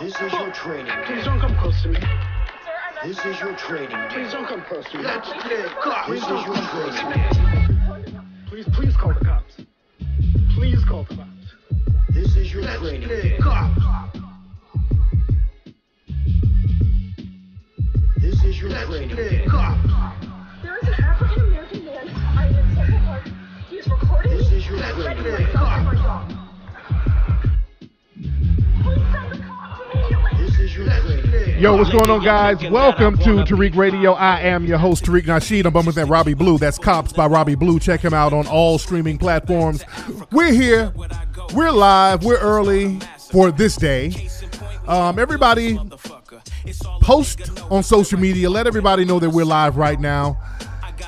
This is your training. Please don't come close to me. This is your training. Please don't come close to me. This is your training. Please call the cops. Please call the cops. This is your training. This is your training. There is an African American man in Central Park. He's recording This me is your and training. threatening myself and my dog. Please send the cops immediately. This is your training. Yo, what's going on, guys? Welcome to Tariq Radio. I am your host, Tariq Nasheed. I'm bumping with that Robbie Blue. That's Cops by Robbie Blue. Check him out on all streaming platforms. We're here. We're live. We're early for this day. Everybody post on social media. Let everybody know that we're live right now.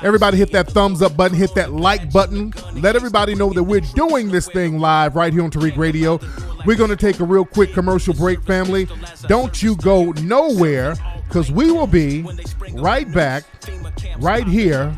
Everybody hit that thumbs up button. Hit that like button. Let everybody know that we're doing this thing live right here on Tariq Radio. We're going to take a real quick commercial break, family. Don't you go nowhere, because we will be right back right here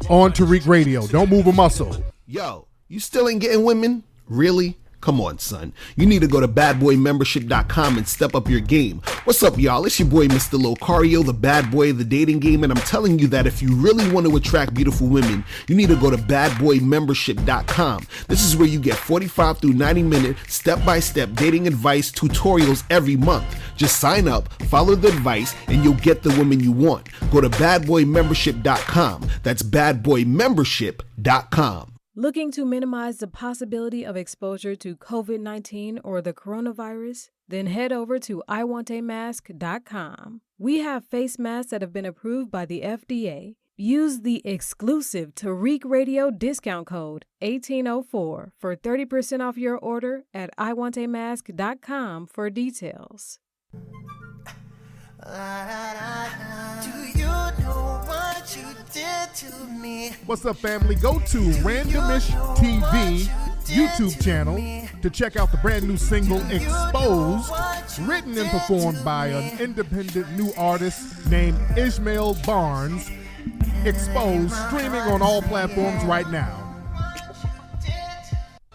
on Tariq Radio. Don't move a muscle. Yo, you still ain't getting women? Really? Come on, son. You need to go to badboymembership.com and step up your game. What's up, y'all? It's your boy, Mr. Locario, the bad boy of the dating game, and I'm telling you that if you really want to attract beautiful women, you need to go to badboymembership.com. This is where you get 45 through 90-minute step-by-step dating advice tutorials every month. Just sign up, follow the advice, and you'll get the women you want. Go to badboymembership.com. That's badboymembership.com. Looking to minimize the possibility of exposure to COVID-19 or the coronavirus? Then head over to iwantamask.com. We have face masks that have been approved by the FDA. Use the exclusive Tariq Radio discount code 1804 for 30% off your order at iwantamask.com for details. Do you know what you did to me? What's up, family? Go to Randomish TV YouTube channel to check out the brand new single Exposed, written and performed by an independent new artist named Ishmael Barnes. Exposed, streaming on all platforms right now.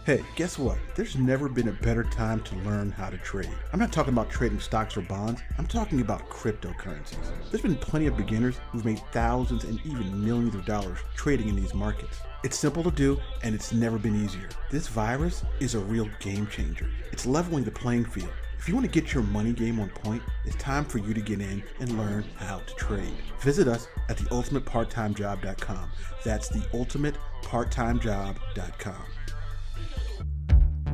Hey, guess what? There's never been a better time to learn how to trade. I'm not talking about trading stocks or bonds. I'm talking about cryptocurrencies. There's been plenty of beginners who've made thousands and even millions of dollars trading in these markets. It's simple to do, and it's never been easier. This virus is a real game changer. It's leveling the playing field. If you want to get your money game on point, it's time for you to get in and learn how to trade. Visit us at theultimateparttimejob.com. That's theultimateparttimejob.com.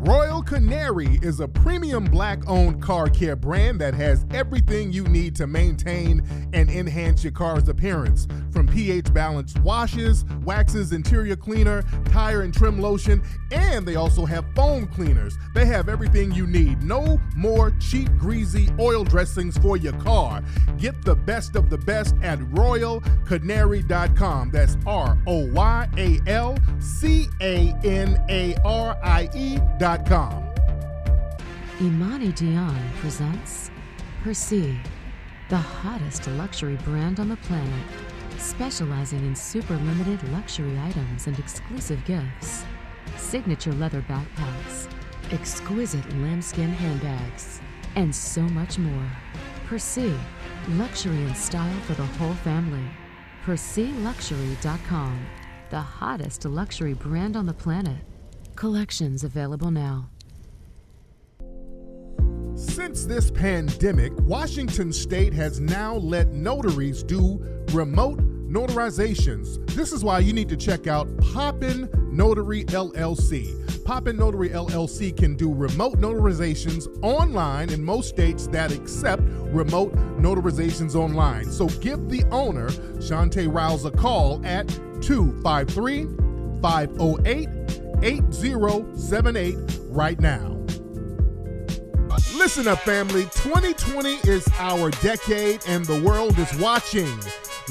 Royal Canary is a premium black-owned car care brand that has everything you need to maintain and enhance your car's appearance. From pH-balanced washes, waxes, interior cleaner, tire and trim lotion, and they also have foam cleaners. They have everything you need. No more cheap, greasy oil dressings for your car. Get the best of the best at royalcanary.com. That's ROYALCANARIE.com. Imani Dion presents Perceive, the hottest luxury brand on the planet, specializing in super limited luxury items and exclusive gifts, signature leather backpacks, exquisite lambskin handbags, and so much more. Perceive, luxury and style for the whole family. PerceiveLuxury.com, the hottest luxury brand on the planet. Collections available now. Since this pandemic, Washington State has now let notaries do remote notarizations. This is why you need to check out Poppin Notary LLC. Poppin Notary LLC can do remote notarizations online in most states that accept remote notarizations online. So give the owner, Shantae Rouse, a call at 253-508-8078 right now. Listen up, family. 2020 is our decade and the world is watching.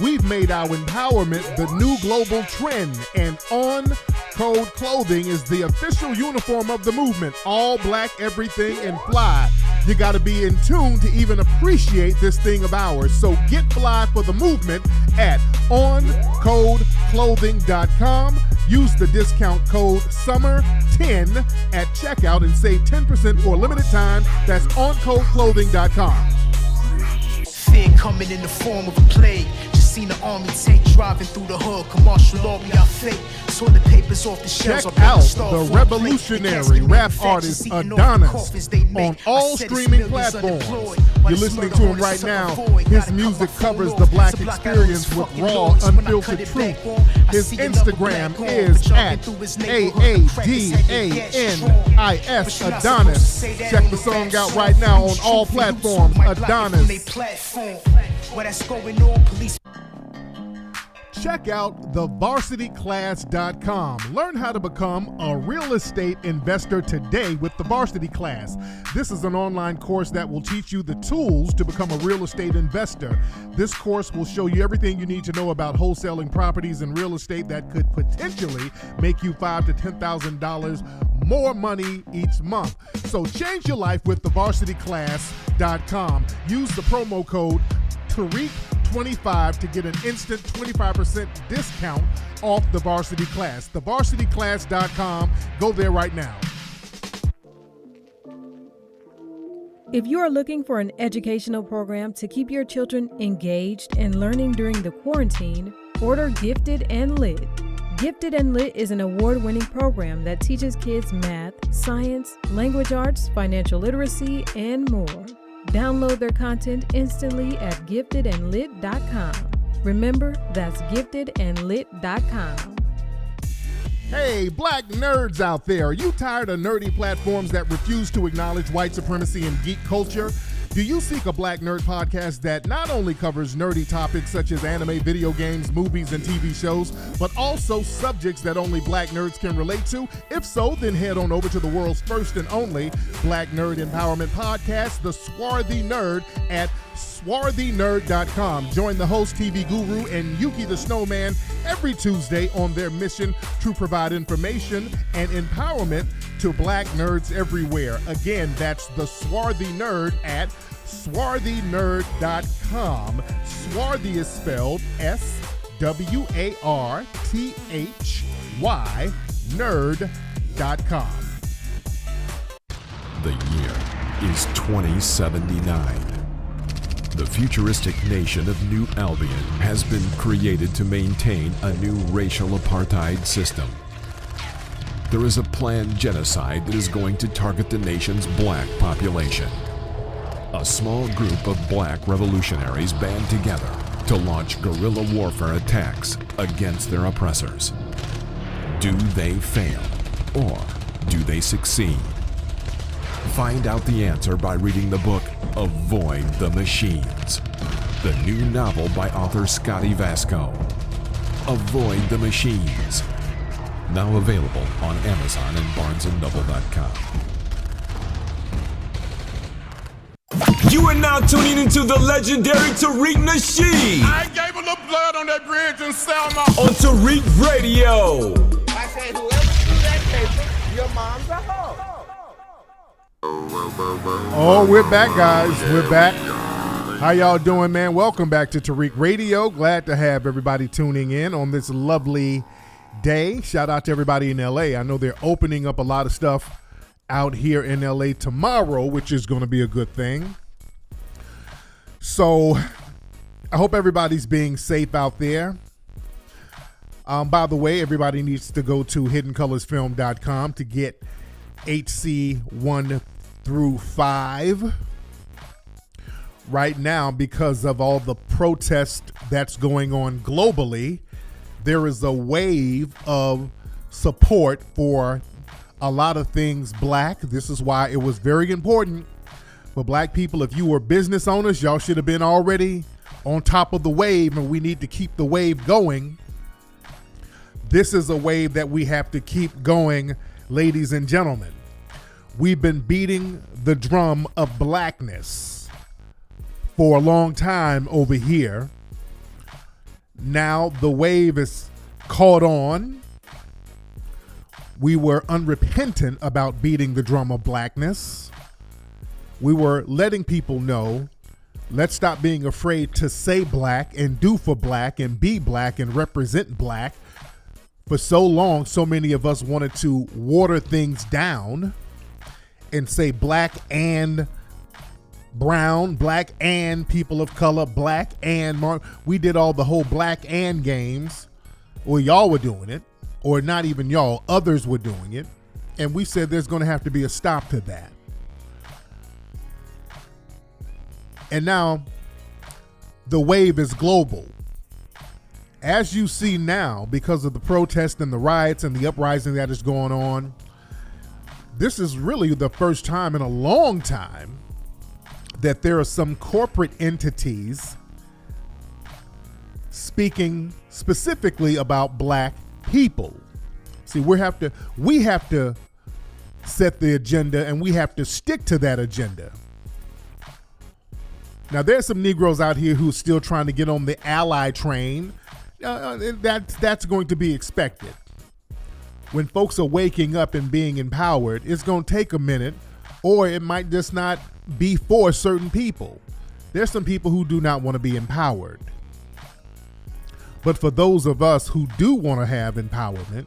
We've made our empowerment the new global trend, and On Code Clothing is the official uniform of the movement. All black, everything, and fly. You got to be in tune to even appreciate this thing of ours. So get fly for the movement at OnCodeClothing.com. Use the discount code SUMMER10 10 at checkout and save 10% for a limited time. That's OnCodeClothing.com. Fear coming in the form of a plague. Just seen an army tank driving through the hood. Commercial law, we got fake. Saw the papers off the shelves. Check out the revolutionary rap artist Adonis on all streaming platforms. You're listening to him right now. His music covers the black experience with raw, unfiltered truth. His Instagram is at AADANIS Adonis. Check the song out right now on all platforms. Adonis. Check out thevarsityclass.com. Learn how to become a real estate investor today with the Varsity Class. This is an online course that will teach you the tools to become a real estate investor. This course will show you everything you need to know about wholesaling properties and real estate that could potentially make you $5,000 to $10,000 more money each month. So change your life with thevarsityclass.com. Use the promo code Tariq25 to get an instant 25% discount off the Varsity Class. Thevarsityclass.com. Go there right now. If you are looking for an educational program to keep your children engaged and learning during the quarantine, order Gifted and Lit. Gifted and Lit is an award-winning program that teaches kids math, science, language arts, financial literacy, and more. Download their content instantly at giftedandlit.com. Remember, that's giftedandlit.com. Hey, black nerds out there, are you tired of nerdy platforms that refuse to acknowledge white supremacy and geek culture? Do you seek a black nerd podcast that not only covers nerdy topics such as anime, video games, movies, and TV shows, but also subjects that only black nerds can relate to? If so, then head on over to the world's first and only black nerd empowerment podcast, The Swarthy Nerd, at swarthynerd.com. Join the host, TV Guru, and Yuki the Snowman every Tuesday on their mission to provide information and empowerment to black nerds everywhere. Again, that's The Swarthy Nerd at swarthynerd.com. Swarthy is spelled SWARTHY, nerd.com. The year is 2079. The futuristic nation of New Albion has been created to maintain a new racial apartheid system. There is a planned genocide that is going to target the nation's black population. A small group of black revolutionaries band together to launch guerrilla warfare attacks against their oppressors. Do they fail, or do they succeed? Find out the answer by reading the book Avoid the Machines, the new novel by author Scotty Vasco. Avoid the Machines. Now available on Amazon and BarnesandNoble.com. You are now tuning into the legendary Tariq Nasheed. I gave a little blood on that bridge in Selma. On Tariq Radio. I said, whoever threw that paper, your mom's a hoe. Oh, we're back, guys. We're back. How y'all doing, man? Welcome back to Tariq Radio. Glad to have everybody tuning in on this lovely day. Shout out to everybody in LA. I know they're opening up a lot of stuff out here in LA tomorrow, which is going to be a good thing. So I hope everybody's being safe out there. By the way, everybody needs to go to hiddencolorsfilm.com to get HC 1 through 5 right now. Because of all the protest that's going on globally, there is a wave of support for a lot of things black. This is why it was very important for black people. If you were business owners, y'all should have been already on top of the wave, and we need to keep the wave going. This is a wave that we have to keep going, ladies and gentlemen. We've been beating the drum of blackness for a long time over here. Now the wave is caught on. We were unrepentant about beating the drum of blackness. We were letting people know, let's stop being afraid to say black and do for black and be black and represent black For so long, so many of us wanted to water things down and say black and brown, black and people of color, black and we did all the whole black and games. Well, y'all were doing it, or not even y'all, others were doing it. And we said there's going to have to be a stop to that. And now the wave is global. As you see now, because of the protests and the riots and the uprising that is going on, this is really the first time in a long time that there are some corporate entities speaking specifically about black people. See, we have to set the agenda, and we have to stick to that agenda. Now, there's some Negroes out here who are still trying to get on the ally train. That's going to be expected. When folks are waking up and being empowered, it's going to take a minute, or it might just not be for certain people. There's some people who do not want to be empowered. But for those of us who do want to have empowerment,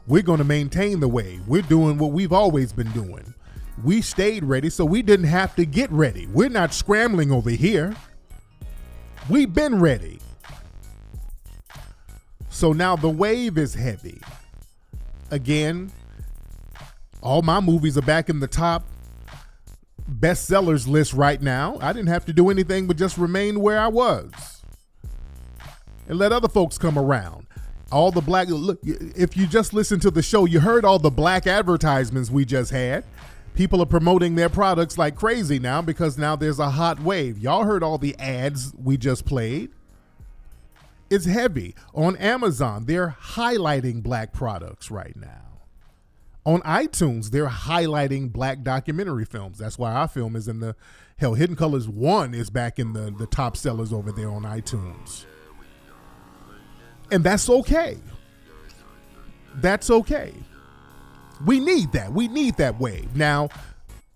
we're going to maintain the way. We're doing what we've always been doing. We stayed ready, so we didn't have to get ready. We're not scrambling over here. We've been ready. So now the wave is heavy. Again, all my movies are back in the top bestsellers list right now. I didn't have to do anything but just remain where I was and let other folks come around. All the black, look, if you just listened to the show, you heard all the black advertisements we just had. People are promoting their products like crazy now because now there's a hot wave. Y'all heard all the ads we just played. It's heavy. On Amazon, they're highlighting black products right now. On iTunes, they're highlighting black documentary films. That's why our film is in the, hell, Hidden Colors 1 is back in the top sellers over there on iTunes. And that's okay. That's okay. We need that. We need that wave. Now,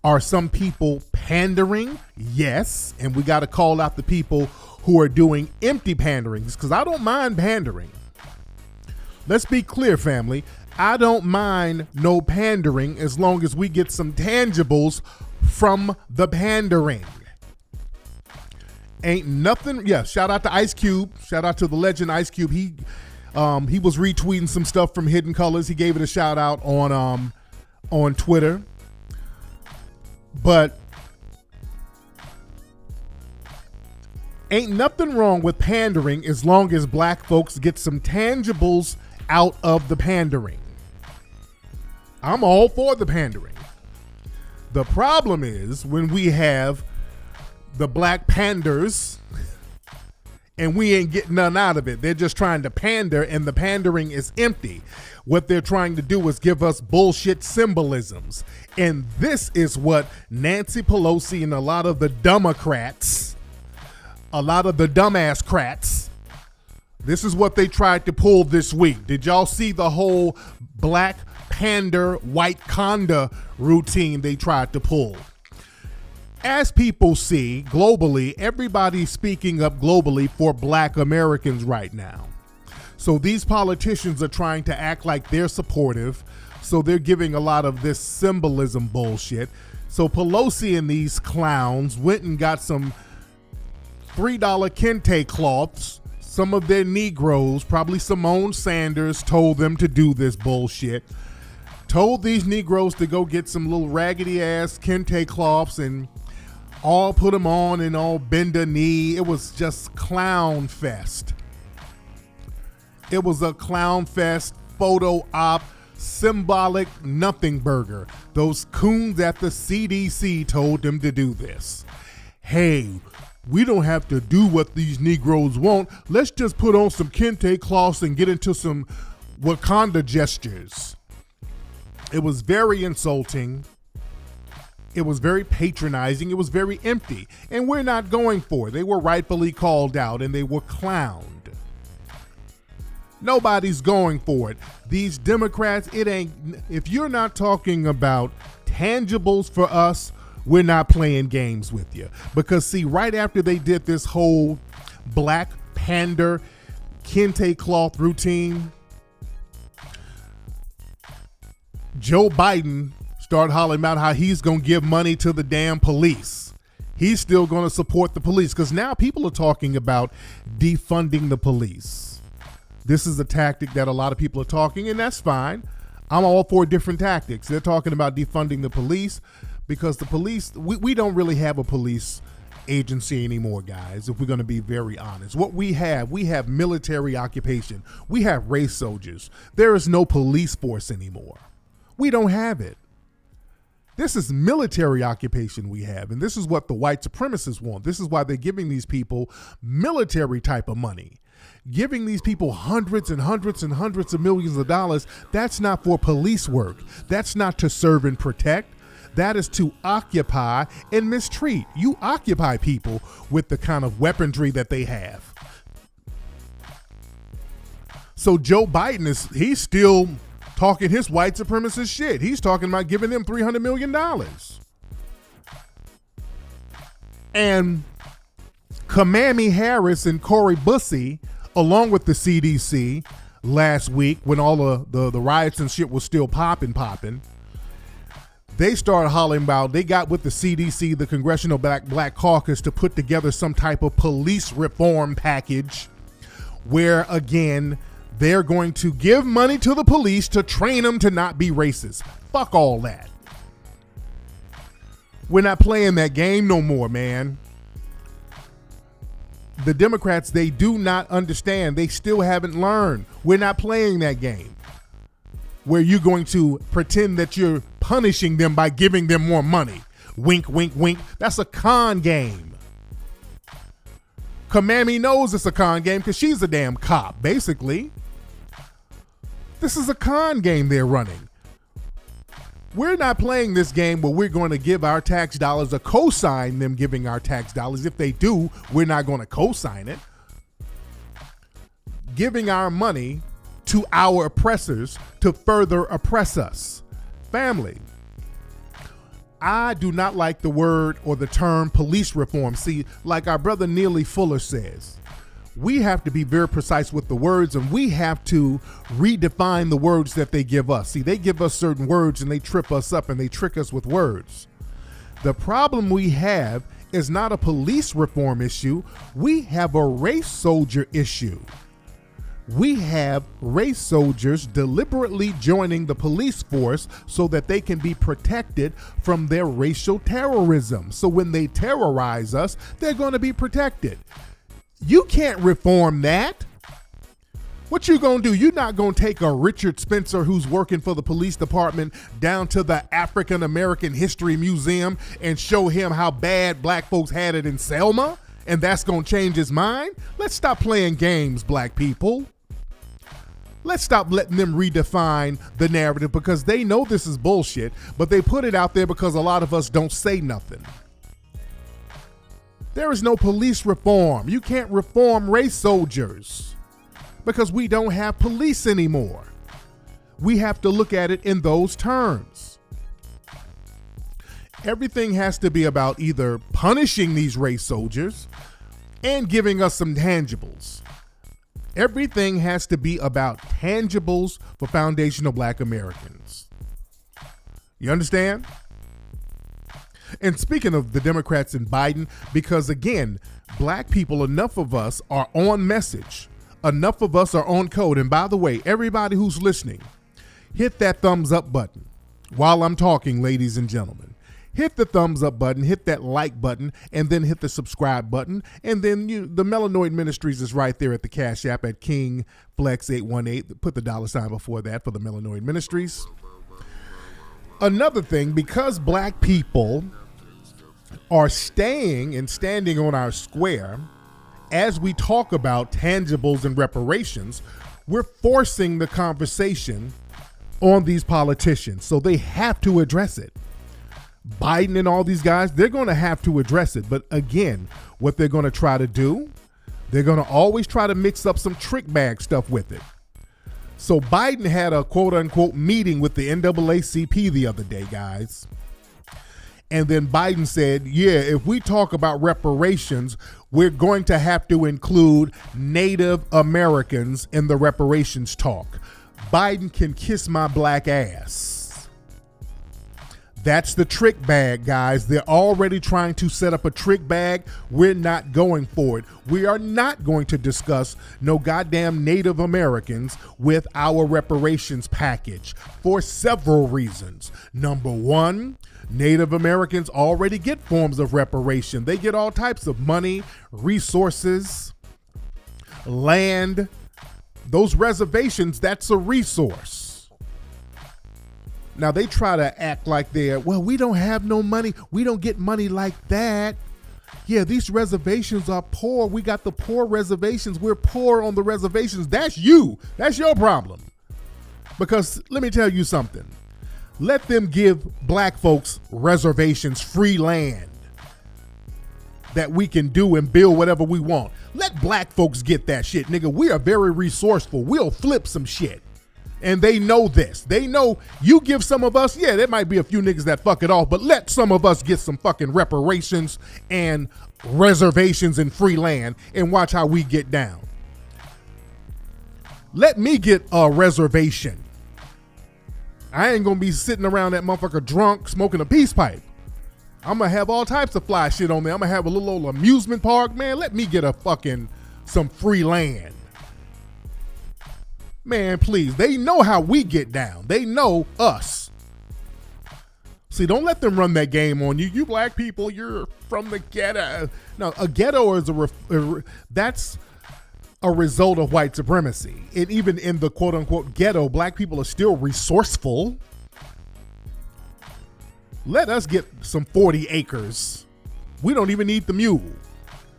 are some people pandering? Yes. And we got to call out the people who are doing empty panderings, because I don't mind pandering. Let's be clear, family. I don't mind no pandering as long as we get some tangibles from the pandering. Ain't nothing. Yeah, shout out to Ice Cube. Shout out to the legend Ice Cube. He was retweeting some stuff from Hidden Colors. He gave it a shout out on Twitter. But ain't nothing wrong with pandering as long as black folks get some tangibles out of the pandering. I'm all for the pandering. The problem is when we have the black panders and we ain't getting none out of it. They're just trying to pander, and the pandering is empty. What they're trying to do is give us bullshit symbolisms. And this is what Nancy Pelosi and a lot of the Democrats, a lot of the dumbass crats, this is what they tried to pull this week. Did y'all see the whole black pander, white conda routine they tried to pull? As people see globally, everybody's speaking up globally for black Americans right now. So these politicians are trying to act like they're supportive. So they're giving a lot of this symbolism bullshit. So Pelosi and these clowns went and got some $3 kente cloths. Some of their Negroes, probably Simone Sanders, told them to do this bullshit. Told these Negroes to go get some little raggedy ass kente cloths and all put them on and all bend a knee. It was just clown fest. It was a clown fest, photo op, symbolic nothing burger. Those coons at the CDC told them to do this. Hey, we don't have to do what these Negroes want. Let's just put on some kente cloths and get into some Wakanda gestures. It was very insulting. It was very patronizing. It was very empty. And we're not going for it. They were rightfully called out and they were clowned. Nobody's going for it. These Democrats, it ain't, if you're not talking about tangibles for us, we're not playing games with you. Because see, right after they did this whole black pander kente cloth routine, Joe Biden started hollering about how he's going to give money to the damn police. He's still going to support the police because now people are talking about defunding the police. This is a tactic that a lot of people are talking, and that's fine. I'm all for different tactics. They're talking about defunding the police because the police, we don't really have a police agency anymore, guys, if we're going to be very honest. What we have military occupation. We have race soldiers. There is no police force anymore. We don't have it. This is military occupation we have, and this is what the white supremacists want. This is why they're giving these people military type of money. Giving these people hundreds and hundreds and hundreds of millions of dollars, that's not for police work. That's not to serve and protect. That is to occupy and mistreat. You occupy people with the kind of weaponry that they have. So Joe Biden he's still talking his white supremacist shit. He's talking about giving them $300 million. And Kamala Harris and Cory Boosie, along with the CDC last week when all the riots and shit was still popping, they started hollering about, they got with the CDC, the Congressional Black Caucus, to put together some type of police reform package where, again, they're going to give money to the police to train them to not be racist. Fuck all that. We're not playing that game no more, man. The Democrats, they do not understand. They still haven't learned. We're not playing that game where you're going to pretend that you're punishing them by giving them more money. Wink, wink, wink. That's a con game. Kamala knows it's a con game because she's a damn cop, basically. This is a con game they're running. We're not playing this game where we're going to give our tax dollars or co-sign them giving our tax dollars. If they do, we're not going to co-sign it. Giving our money to our oppressors to further oppress us. Family, I do not like the word or the term police reform. See, like our brother Neely Fuller says, we have to be very precise with the words, and we have to redefine the words that they give us. See, they give us certain words and they trip us up and they trick us with words. The problem we have is not a police reform issue. We have a race soldier issue. We have race soldiers deliberately joining the police force so that they can be protected from their racial terrorism. So when they terrorize us, they're going to be protected. You can't reform that. What you gonna do? You're not gonna take a Richard Spencer who's working for the police department down to the African American History Museum and show him how bad black folks had it in Selma, and that's gonna change his mind? Let's stop playing games, black people. Let's stop letting them redefine the narrative because they know this is bullshit, but they put it out there because a lot of us don't say nothing. There is no police reform. You can't reform race soldiers because we don't have police anymore. We have to look at it in those terms. Everything has to be about either punishing these race soldiers and giving us some tangibles. Everything has to be about tangibles for foundational black Americans. You understand? And speaking of the Democrats and Biden, because again, black people, enough of us are on message. Enough of us are on code. And by the way, everybody who's listening, hit that thumbs up button while I'm talking, ladies and gentlemen. Hit the thumbs up button, hit that like button, and then hit the subscribe button. And then the Melanoid Ministries is right there at the Cash App at King Flex 818. Put the $ before that for the Melanoid Ministries. Another thing, because black people are staying and standing on our square as we talk about tangibles and reparations, we're forcing the conversation on these politicians. So they have to address it. Biden and all these guys, they're going to have to address it. But again, what they're going to try to do, they're going to always try to mix up some trick bag stuff with it. So Biden had a quote unquote meeting with the NAACP the other day, guys. And then Biden said, yeah, if we talk about reparations, we're going to have to include Native Americans in the reparations talk. Biden can kiss my black ass. That's the trick bag, guys. They're already trying to set up a trick bag. We're not going for it. We are not going to discuss no goddamn Native Americans with our reparations package for several reasons. Number one, Native Americans already get forms of reparation. They get all types of money, resources, land. Those reservations, that's a resource. Now, they try to act like we don't have no money. We don't get money like that. Yeah, these reservations are poor. We got the poor reservations. We're poor on the reservations. That's you. That's your problem. Because let me tell you something. Let them give black folks reservations, free land that we can do and build whatever we want. Let black folks get that shit, nigga. We are very resourceful. We'll flip some shit. And they know this. They know you give some of us, there might be a few niggas that fuck it off, but let some of us get some fucking reparations and reservations and free land and watch how we get down. Let me get a reservation. I ain't gonna be sitting around that motherfucker drunk smoking a peace pipe. I'm gonna have all types of fly shit on there. I'm gonna have a little old amusement park. Man, let me get some free land. Man, please. They know how we get down. They know us. See, don't let them run that game on you. You black people, you're from the ghetto. No, a ghetto is that's a result of white supremacy. And even in the quote unquote ghetto, black people are still resourceful. Let us get some 40 acres. We don't even need the mule.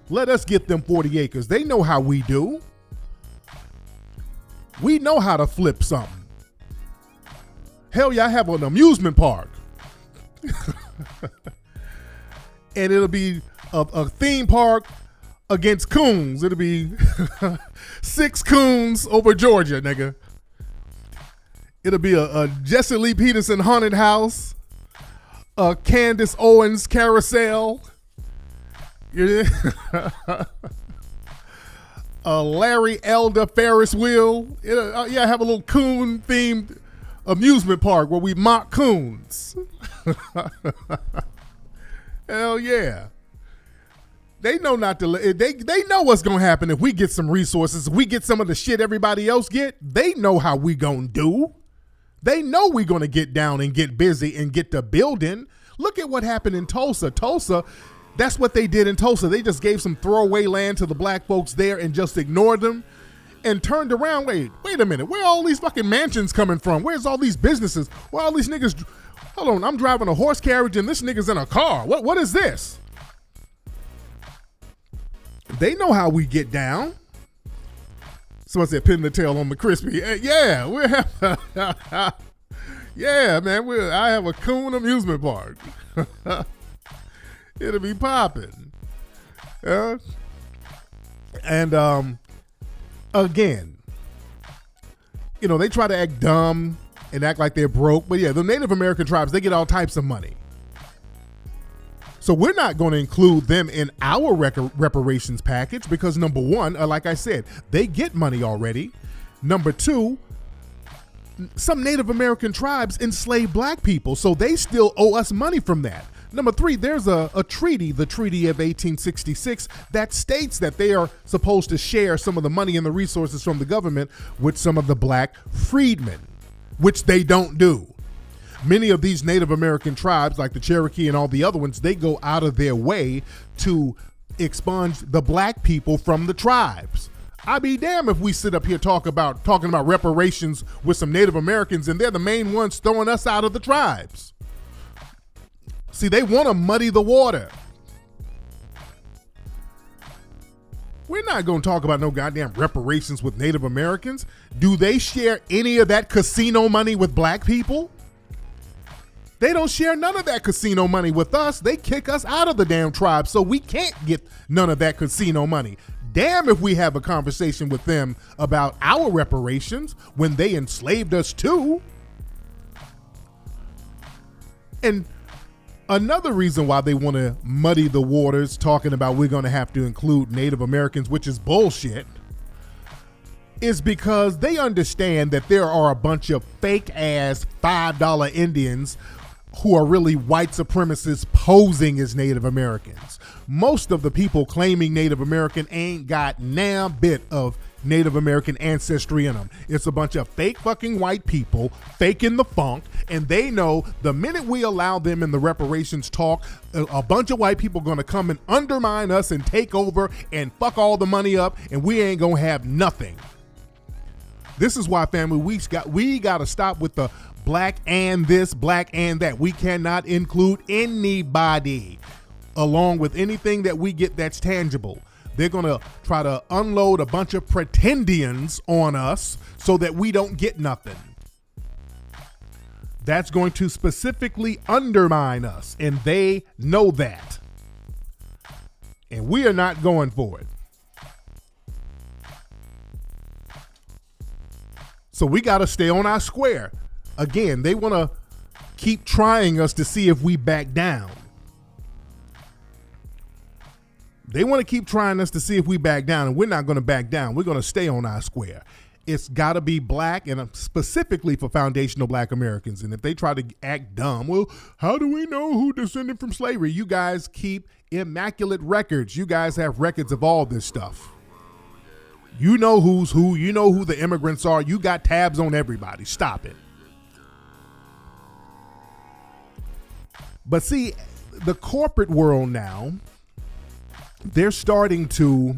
Let us get them 40 acres. They know how we do. We know how to flip something. Hell yeah, I have an amusement park. And it'll be a theme park against coons. It'll be 6 coons over Georgia, nigga. It'll be a Jesse Lee Peterson haunted house, a Candace Owens carousel, a Larry Elder Ferris wheel. I have a little coon themed amusement park where we mock coons. Hell yeah. They know not to. They know what's gonna happen if we get some resources. If we get some of the shit everybody else get. They know how we gonna do. They know we gonna get down and get busy and get to building. Look at what happened in Tulsa. That's what they did in Tulsa. They just gave some throwaway land to the black folks there and just ignored them and turned around. Wait a minute. Where are all these fucking mansions coming from? Where's all these businesses? Where are all these niggas? Hold on, I'm driving a horse carriage and this nigga's in a car. What is this? They know how we get down. Someone said pin the tail on the crispy. Yeah, yeah, man. I have a coon amusement park. It'll be popping. And again, they try to act dumb and act like they're broke. But yeah, the Native American tribes, they get all types of money. So we're not going to include them in our reparations package because number one, like I said, they get money already. Number two, some Native American tribes enslave black people, so they still owe us money from that. Number three, there's a treaty, the Treaty of 1866, that states that they are supposed to share some of the money and the resources from the government with some of the black freedmen, which they don't do. Many of these Native American tribes, like the Cherokee and all the other ones, they go out of their way to expunge the black people from the tribes. I'd be damned if we sit up here talking about reparations with some Native Americans and they're the main ones throwing us out of the tribes. See, they want to muddy the water. We're not going to talk about no goddamn reparations with Native Americans. Do they share any of that casino money with black people? They don't share none of that casino money with us. They kick us out of the damn tribe, so we can't get none of that casino money. Damn if we have a conversation with them about our reparations when they enslaved us too. And another reason why they want to muddy the waters, talking about we're going to have to include Native Americans, which is bullshit, is because they understand that there are a bunch of fake ass $5 Indians who are really white supremacists posing as Native Americans. Most of the people claiming Native American ain't got damn bit of Native American ancestry in them. It's a bunch of fake fucking white people faking the funk, and they know the minute we allow them in the reparations talk, a bunch of white people are going to come and undermine us and take over and fuck all the money up, and we ain't going to have nothing. This is why, family, we got to stop with the black and this, black and that. We cannot include anybody along with anything that we get that's tangible. They're going to try to unload a bunch of pretendians on us so that we don't get nothing. That's going to specifically undermine us, and they know that. And we are not going for it. So we got to stay on our square. Again, they want to keep trying us to see if we back down. They want to keep trying us to see if we back down, and we're not going to back down. We're going to stay on our square. It's got to be black, and specifically for foundational black Americans. And if they try to act dumb, well, how do we know who descended from slavery? You guys keep immaculate records. You guys have records of all this stuff. You know who's who. You know who the immigrants are. You got tabs on everybody. Stop it. But see, the corporate world now, they're starting to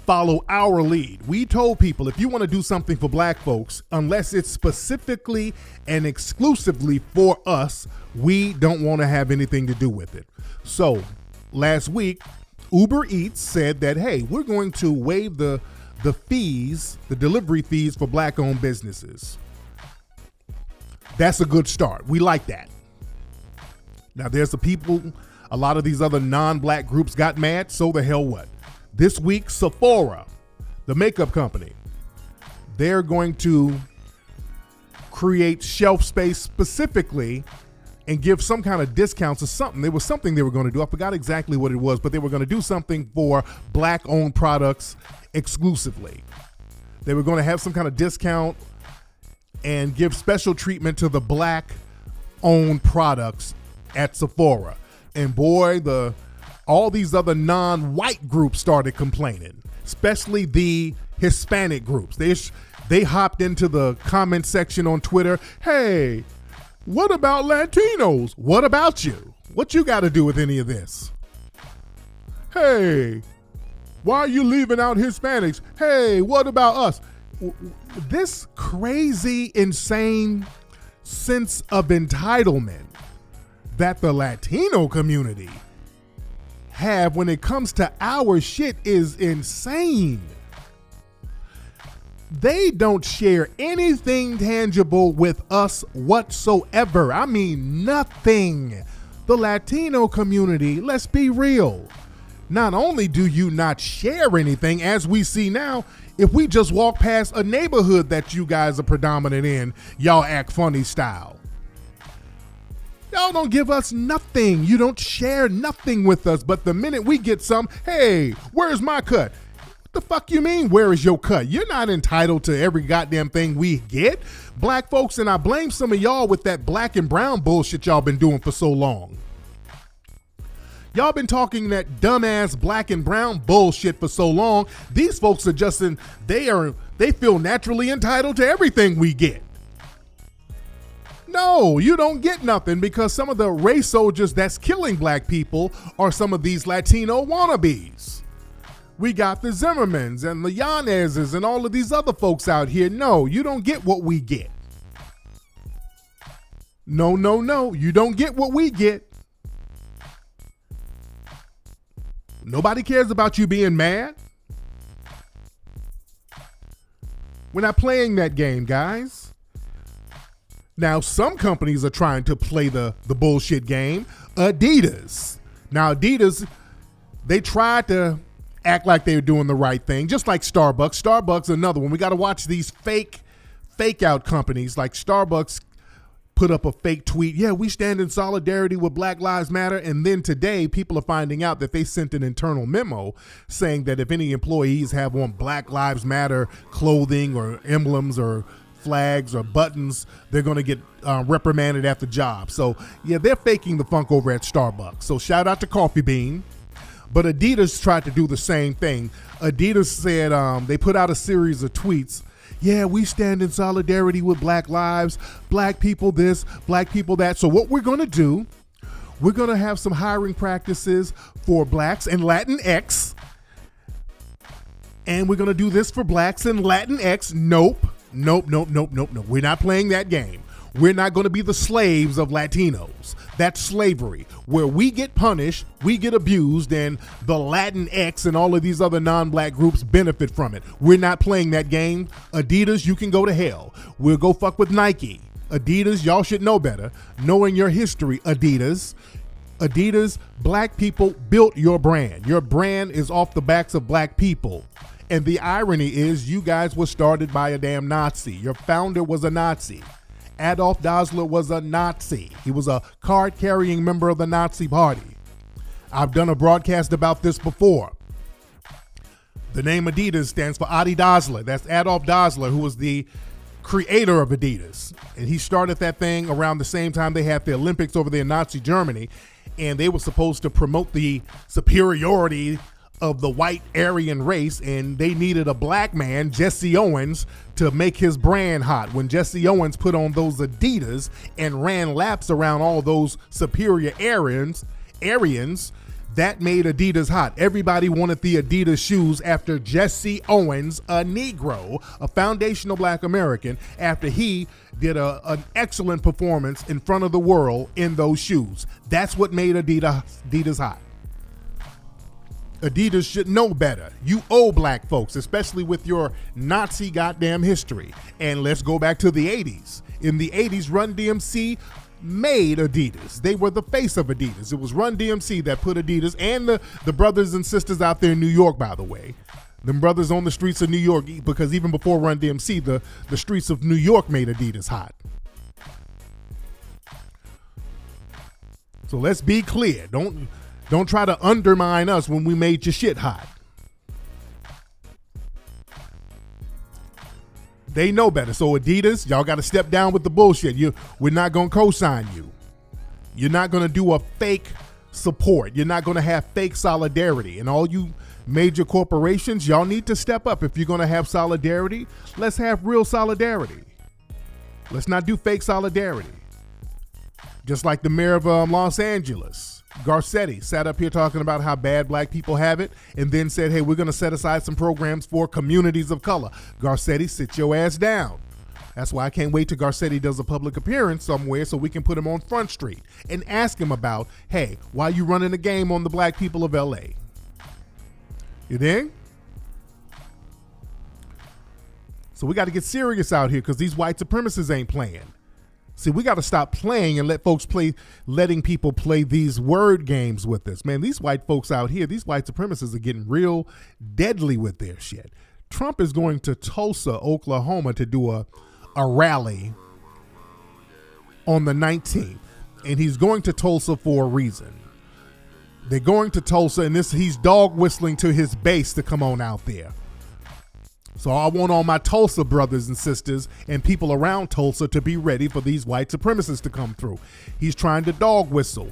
follow our lead. We told people, if you want to do something for black folks, unless it's specifically and exclusively for us, we don't want to have anything to do with it. So last week, Uber Eats said that, hey, we're going to waive the fees, the delivery fees for black-owned businesses. That's a good start. We like that. Now, there's the people, a lot of these other non-black groups got mad. So the hell what? This week, Sephora, the makeup company, they're going to create shelf space specifically and give some kind of discounts or something. There was something they were going to do. I forgot exactly what it was, but they were going to do something for black-owned products exclusively. They were going to have some kind of discount and give special treatment to the black-owned products at Sephora. And boy, all these other non-white groups started complaining, especially the Hispanic groups. They hopped into the comment section on Twitter. Hey, what about Latinos? What about you? What you got to do with any of this? Hey, why are you leaving out Hispanics? Hey, what about us? This crazy, insane sense of entitlement that the Latino community have when it comes to our shit is insane. They don't share anything tangible with us whatsoever. I mean, nothing. The Latino community, let's be real. Not only do you not share anything, as we see now, if we just walk past a neighborhood that you guys are predominant in, y'all act funny style. Y'all don't give us nothing. You don't share nothing with us. But the minute we get some, hey, where's my cut? What the fuck you mean, where is your cut? You're not entitled to every goddamn thing we get. Black folks, and I blame some of y'all with that black and brown bullshit y'all been doing for so long. Y'all been talking that dumbass black and brown bullshit for so long. These folks are just they feel naturally entitled to everything we get. No, you don't get nothing because some of the race soldiers that's killing black people are some of these Latino wannabes. We got the Zimmermans and the Yanezes and all of these other folks out here. No, you don't get what we get. No, you don't get what we get. Nobody cares about you being mad. We're not playing that game, guys. Now, some companies are trying to play the bullshit game. Adidas. Now, Adidas, they tried to act like they were doing the right thing, just like Starbucks. Starbucks, another one. We got to watch these fake out companies like Starbucks put up a fake tweet. Yeah, we stand in solidarity with Black Lives Matter. And then today, people are finding out that they sent an internal memo saying that if any employees have on Black Lives Matter clothing or emblems or flags or buttons, they're going to get reprimanded at the job. So, yeah, they're faking the funk over at Starbucks. So shout out to Coffee Bean. But Adidas tried to do the same thing. Adidas said they put out a series of tweets. Yeah, we stand in solidarity with Black lives, Black people this, Black people that. So what we're going to do, we're going to have some hiring practices for Blacks and Latinx. And we're going to do this for Blacks and Latinx. Nope. We're not playing that game. We're not going to be the slaves of Latinos. That's slavery, where we get punished, we get abused, and the Latinx and all of these other non-Black groups benefit from it. We're not playing that game. Adidas, you can go to hell. We'll go fuck with Nike. Adidas, y'all should know better. Knowing your history, Adidas, Black people built your brand. Your brand is off the backs of Black people. And the irony is you guys were started by a damn Nazi. Your founder was a Nazi. Adolf Dassler was a Nazi. He was a card-carrying member of the Nazi Party. I've done a broadcast about this before. The name Adidas stands for Adi Dassler. That's Adolf Dassler, who was the creator of Adidas. And he started that thing around the same time they had the Olympics over there in Nazi Germany. And they were supposed to promote the superiority of the white Aryan race, and they needed a Black man, Jesse Owens, to make his brand hot. When Jesse Owens put on those Adidas and ran laps around all those superior Aryans, that made Adidas hot. Everybody wanted the Adidas shoes after Jesse Owens, a Negro, a foundational Black American, after he did an excellent performance in front of the world in those shoes. That's what made Adidas hot. Adidas should know better. You owe Black folks, especially with your Nazi goddamn history. And let's go back to the 80s. In the 80s, Run DMC made Adidas. They were the face of Adidas. It was Run DMC that put Adidas, and the brothers and sisters out there in New York, by the way. Them brothers on the streets of New York, because even before Run DMC, the streets of New York made Adidas hot. So let's be clear. Don't try to undermine us when we made your shit hot. They know better. So Adidas, y'all got to step down with the bullshit. We're not going to co-sign you. You're not going to do a fake support. You're not going to have fake solidarity. And all you major corporations, y'all need to step up. If you're going to have solidarity, let's have real solidarity. Let's not do fake solidarity. Just like the mayor of Los Angeles, Garcetti, sat up here talking about how bad Black people have it, and then said, hey, we're going to set aside some programs for communities of color. Garcetti, sit your ass down. That's why I can't wait till Garcetti does a public appearance somewhere so we can put him on Front Street and ask him about, hey, why you running a game on the Black people of L.A.? You dig? So we got to get serious out here because these white supremacists ain't playing. See, we got to stop playing and letting people play these word games with us. Man, these white folks out here, these white supremacists are getting real deadly with their shit. Trump is going to Tulsa, Oklahoma to do a rally on the 19th. And he's going to Tulsa for a reason. They're going to Tulsa, and he's dog whistling to his base to come on out there. So I want all my Tulsa brothers and sisters and people around Tulsa to be ready for these white supremacists to come through. He's trying to dog whistle.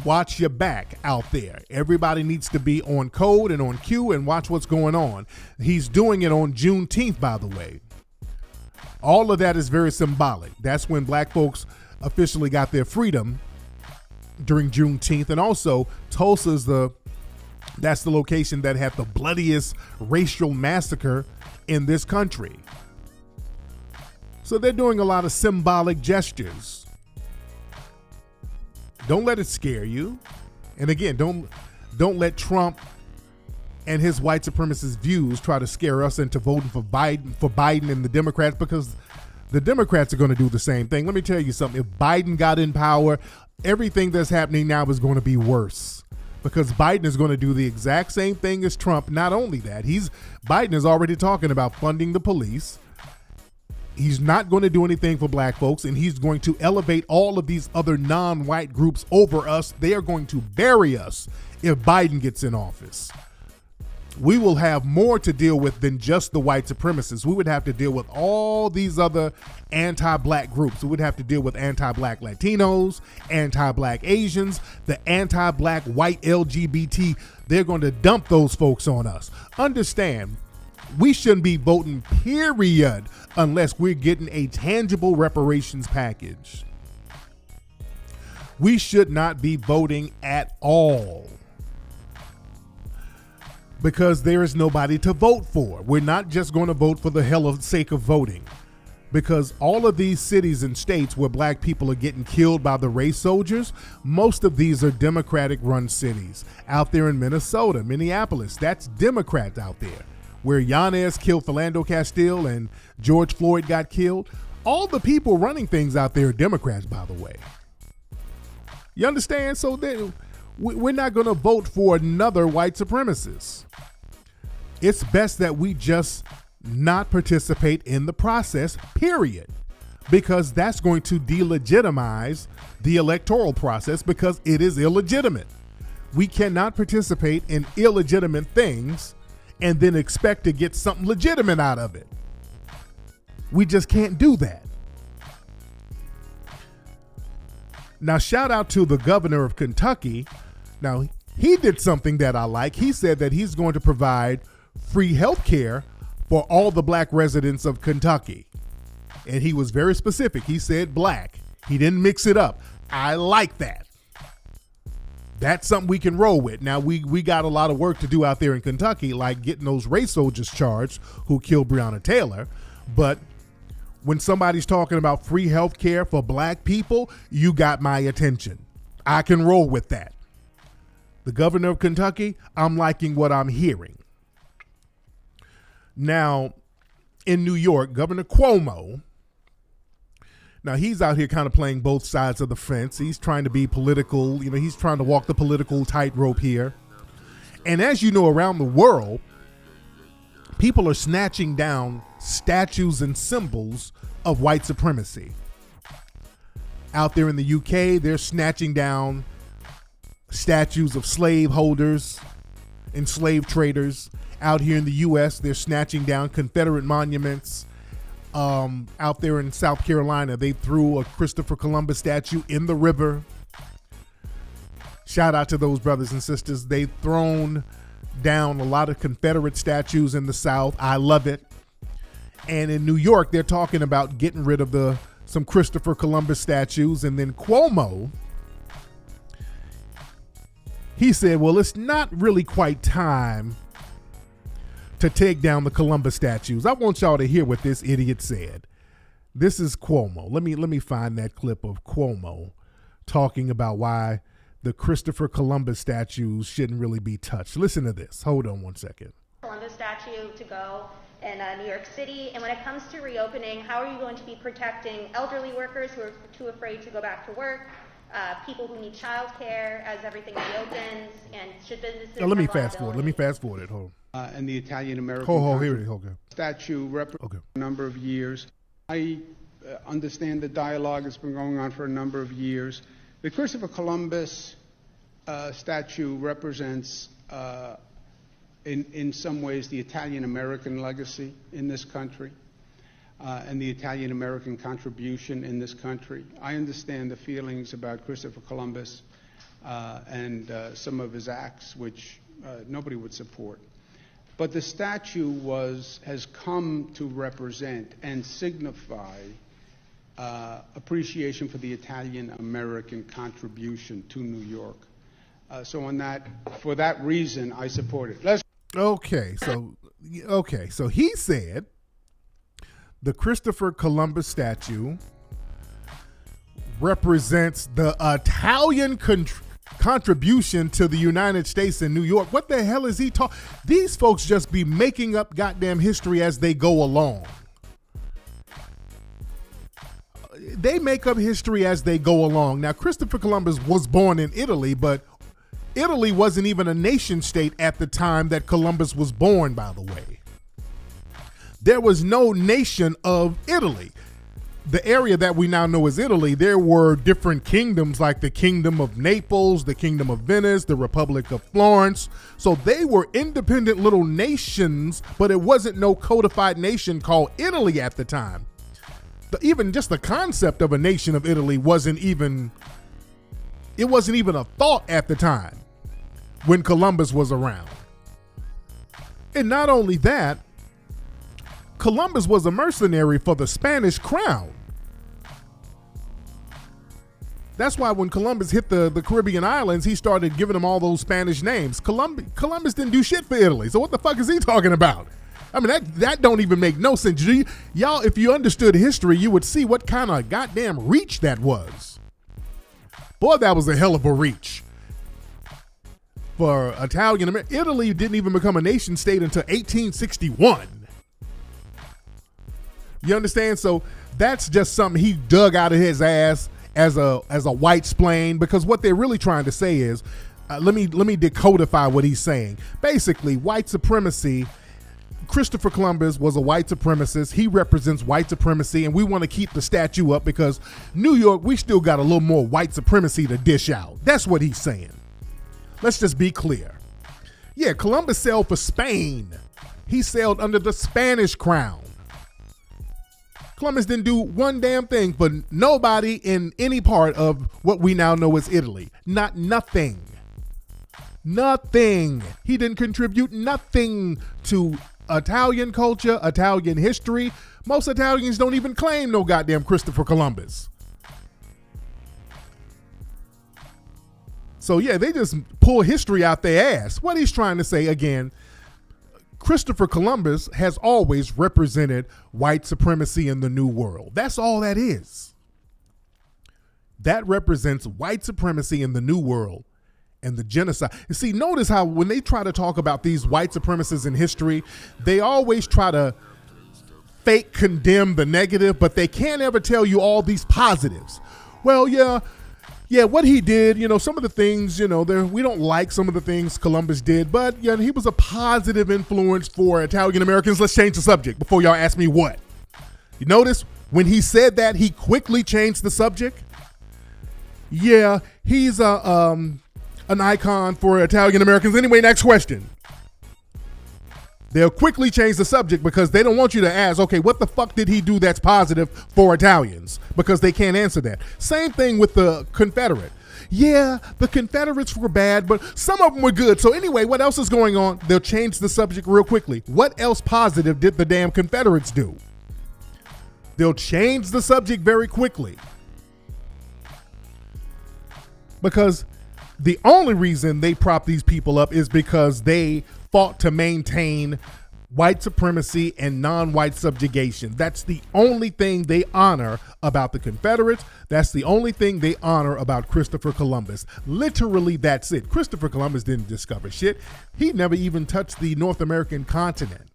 Watch your back out there. Everybody needs to be on code and on cue and watch what's going on. He's doing it on Juneteenth, by the way. All of that is very symbolic. That's when Black folks officially got their freedom during Juneteenth. And also, Tulsa's that's the location that had the bloodiest racial massacre in this country. So they're doing a lot of symbolic gestures. Don't let it scare you. And again, don't let Trump and his white supremacist views try to scare us into voting for Biden and the Democrats, because the Democrats are going to do the same thing. Let me tell you something. If Biden got in power, everything that's happening now is going to be worse. Because Biden is going to do the exact same thing as Trump. Not only that, Biden is already talking about funding the police. He's not going to do anything for Black folks, and he's going to elevate all of these other non-white groups over us. They are going to bury us if Biden gets in office. we will have more to deal with than just the white supremacists. We would have to deal with all these other anti-black groups. We would have to deal with anti-black Latinos, anti-black Asians, the anti-black white LGBT. They're going to dump those folks on us. Understand, we shouldn't be voting, period, unless we're getting a tangible reparations package. We should not be voting at all, because there is nobody to vote for. We're not just going to vote for the hell of sake of voting, because all of these cities and states where black people are getting killed by the race soldiers, most of these are Democratic run cities. Out there in Minnesota, Minneapolis, that's Democrats out there. Where Yanez killed Philando Castile and George Floyd got killed, all the people running things out there are Democrats, by the way. You understand? So we're not going to vote for another white supremacist. It's best that we just not participate in the process, period, because that's going to delegitimize the electoral process, because it is illegitimate. We cannot participate in illegitimate things and then expect to get something legitimate out of it. We just can't do that. Now, shout out to the governor of Kentucky. Now, he did something that I like. He said that he's going to provide free health care for all the black residents of Kentucky. And he was very specific. He said black. He didn't mix it up. I like that. That's something we can roll with. Now, we got a lot of work to do out there in Kentucky, like getting those race soldiers charged who killed Breonna Taylor. But when somebody's talking about free health care for black people, you got my attention. I can roll with that. The governor of Kentucky, I'm liking what I'm hearing. Now, in New York, Governor Cuomo, now he's out here kind of playing both sides of the fence. He's trying to be political. He's trying to walk the political tightrope here. And as you know, around the world, people are snatching down statues and symbols of white supremacy. Out there in the UK, they're snatching down statues of slave holders and slave traders. Out here in the U.S., they're snatching down Confederate monuments. Out there in South Carolina, they threw a Christopher Columbus statue in the river. Shout out to those brothers and sisters. They've thrown down a lot of Confederate statues in the South. I love it. And in New York, they're talking about getting rid of some Christopher Columbus statues. And then Cuomo, he said, well, it's not really quite time to take down the Columbus statues. I want y'all to hear what this idiot said. This is Cuomo. Let me find that clip of Cuomo talking about why the Christopher Columbus statues shouldn't really be touched. Listen to this. Hold on one second. Columbus statue to go in New York City. And when it comes to reopening, how are you going to be protecting elderly workers who are too afraid to go back to work? People who need childcare as everything reopens, and should businesses? Let me fast forward it. Hold on. And the Italian American here it is. Okay. Statue represents a number of years. I understand the dialogue has been going on for a number of years. The Christopher Columbus statue represents, in some ways, the Italian American legacy in this country. And the Italian American contribution in this country. I understand the feelings about Christopher Columbus and some of his acts, which nobody would support. But the statue has come to represent and signify appreciation for the Italian American contribution to New York. For that reason, I support it. Okay, so he said the Christopher Columbus statue represents the Italian contribution to the United States and New York. What the hell is he talking? These folks just be making up goddamn history as they go along. They make up history as they go along. Now, Christopher Columbus was born in Italy, but Italy wasn't even a nation state at the time that Columbus was born, by the way. There was no nation of Italy. the area that we now know as Italy, there were different kingdoms like the Kingdom of Naples, the Kingdom of Venice, the Republic of Florence. So they were independent little nations, but it wasn't no codified nation called Italy at the time. Even just the concept of a nation of Italy wasn't even a thought at the time when Columbus was around. And not only that, Columbus was a mercenary for the Spanish crown. That's why when Columbus hit the Caribbean islands, he started giving them all those Spanish names. Columbus didn't do shit for Italy, so what the fuck is he talking about? I mean, that don't even make no sense. Y'all, if you understood history, you would see what kind of goddamn reach that was. Boy, that was a hell of a reach. For Italian America, Italy didn't even become a nation state until 1861. You understand? So that's just something he dug out of his ass as a white splain, because what they're really trying to say is, let me decodify what he's saying. Basically, white supremacy. Christopher Columbus was a white supremacist. He represents white supremacy, and we want to keep the statue up because New York, we still got a little more white supremacy to dish out. That's what he's saying. Let's just be clear. Yeah, Columbus sailed for Spain. He sailed under the Spanish crown. Columbus didn't do one damn thing for nobody in any part of what we now know as Italy. Nothing. He didn't contribute nothing to Italian culture, Italian history. Most Italians don't even claim no goddamn Christopher Columbus. So yeah, they just pull history out their ass. What he's trying to say again, Christopher Columbus has always represented white supremacy in the New World. That's all that is. That represents white supremacy in the New World and the genocide. You see, notice how when they try to talk about these white supremacists in history, they always try to fake condemn the negative, but they can't ever tell you all these positives. Well, yeah, what he did, some of the things, we don't like some of the things Columbus did, but yeah, he was a positive influence for Italian Americans. Let's change the subject before y'all ask me what. You notice when he said that, he quickly changed the subject. Yeah, he's an icon for Italian Americans. Anyway, next question. They'll quickly change the subject because they don't want you to ask, okay, what the fuck did he do that's positive for Italians? Because they can't answer that. Same thing with the Confederate. Yeah, the Confederates were bad, but some of them were good. So anyway, what else is going on? They'll change the subject real quickly. What else positive did the damn Confederates do? They'll change the subject very quickly. Because the only reason they prop these people up is because they fought to maintain white supremacy and non-white subjugation. That's the only thing they honor about the Confederates. That's the only thing they honor about Christopher Columbus. Literally, that's it. Christopher Columbus didn't discover shit. He never even touched the North American continent.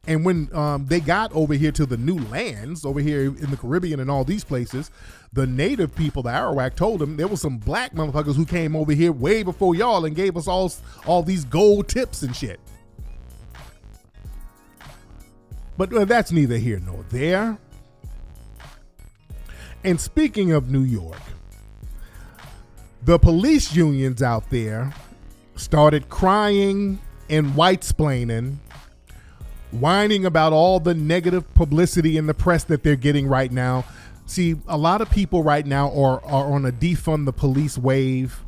And when they got over here to the new lands, over here in the Caribbean and all these places, the native people, the Arawak, told them there was some black motherfuckers who came over here way before y'all and gave us all these gold tips and shit. But that's neither here nor there. And speaking of New York, the police unions out there started crying and white-splaining, whining about all the negative publicity in the press that they're getting right now. See, a lot of people right now are on a defund the police wave.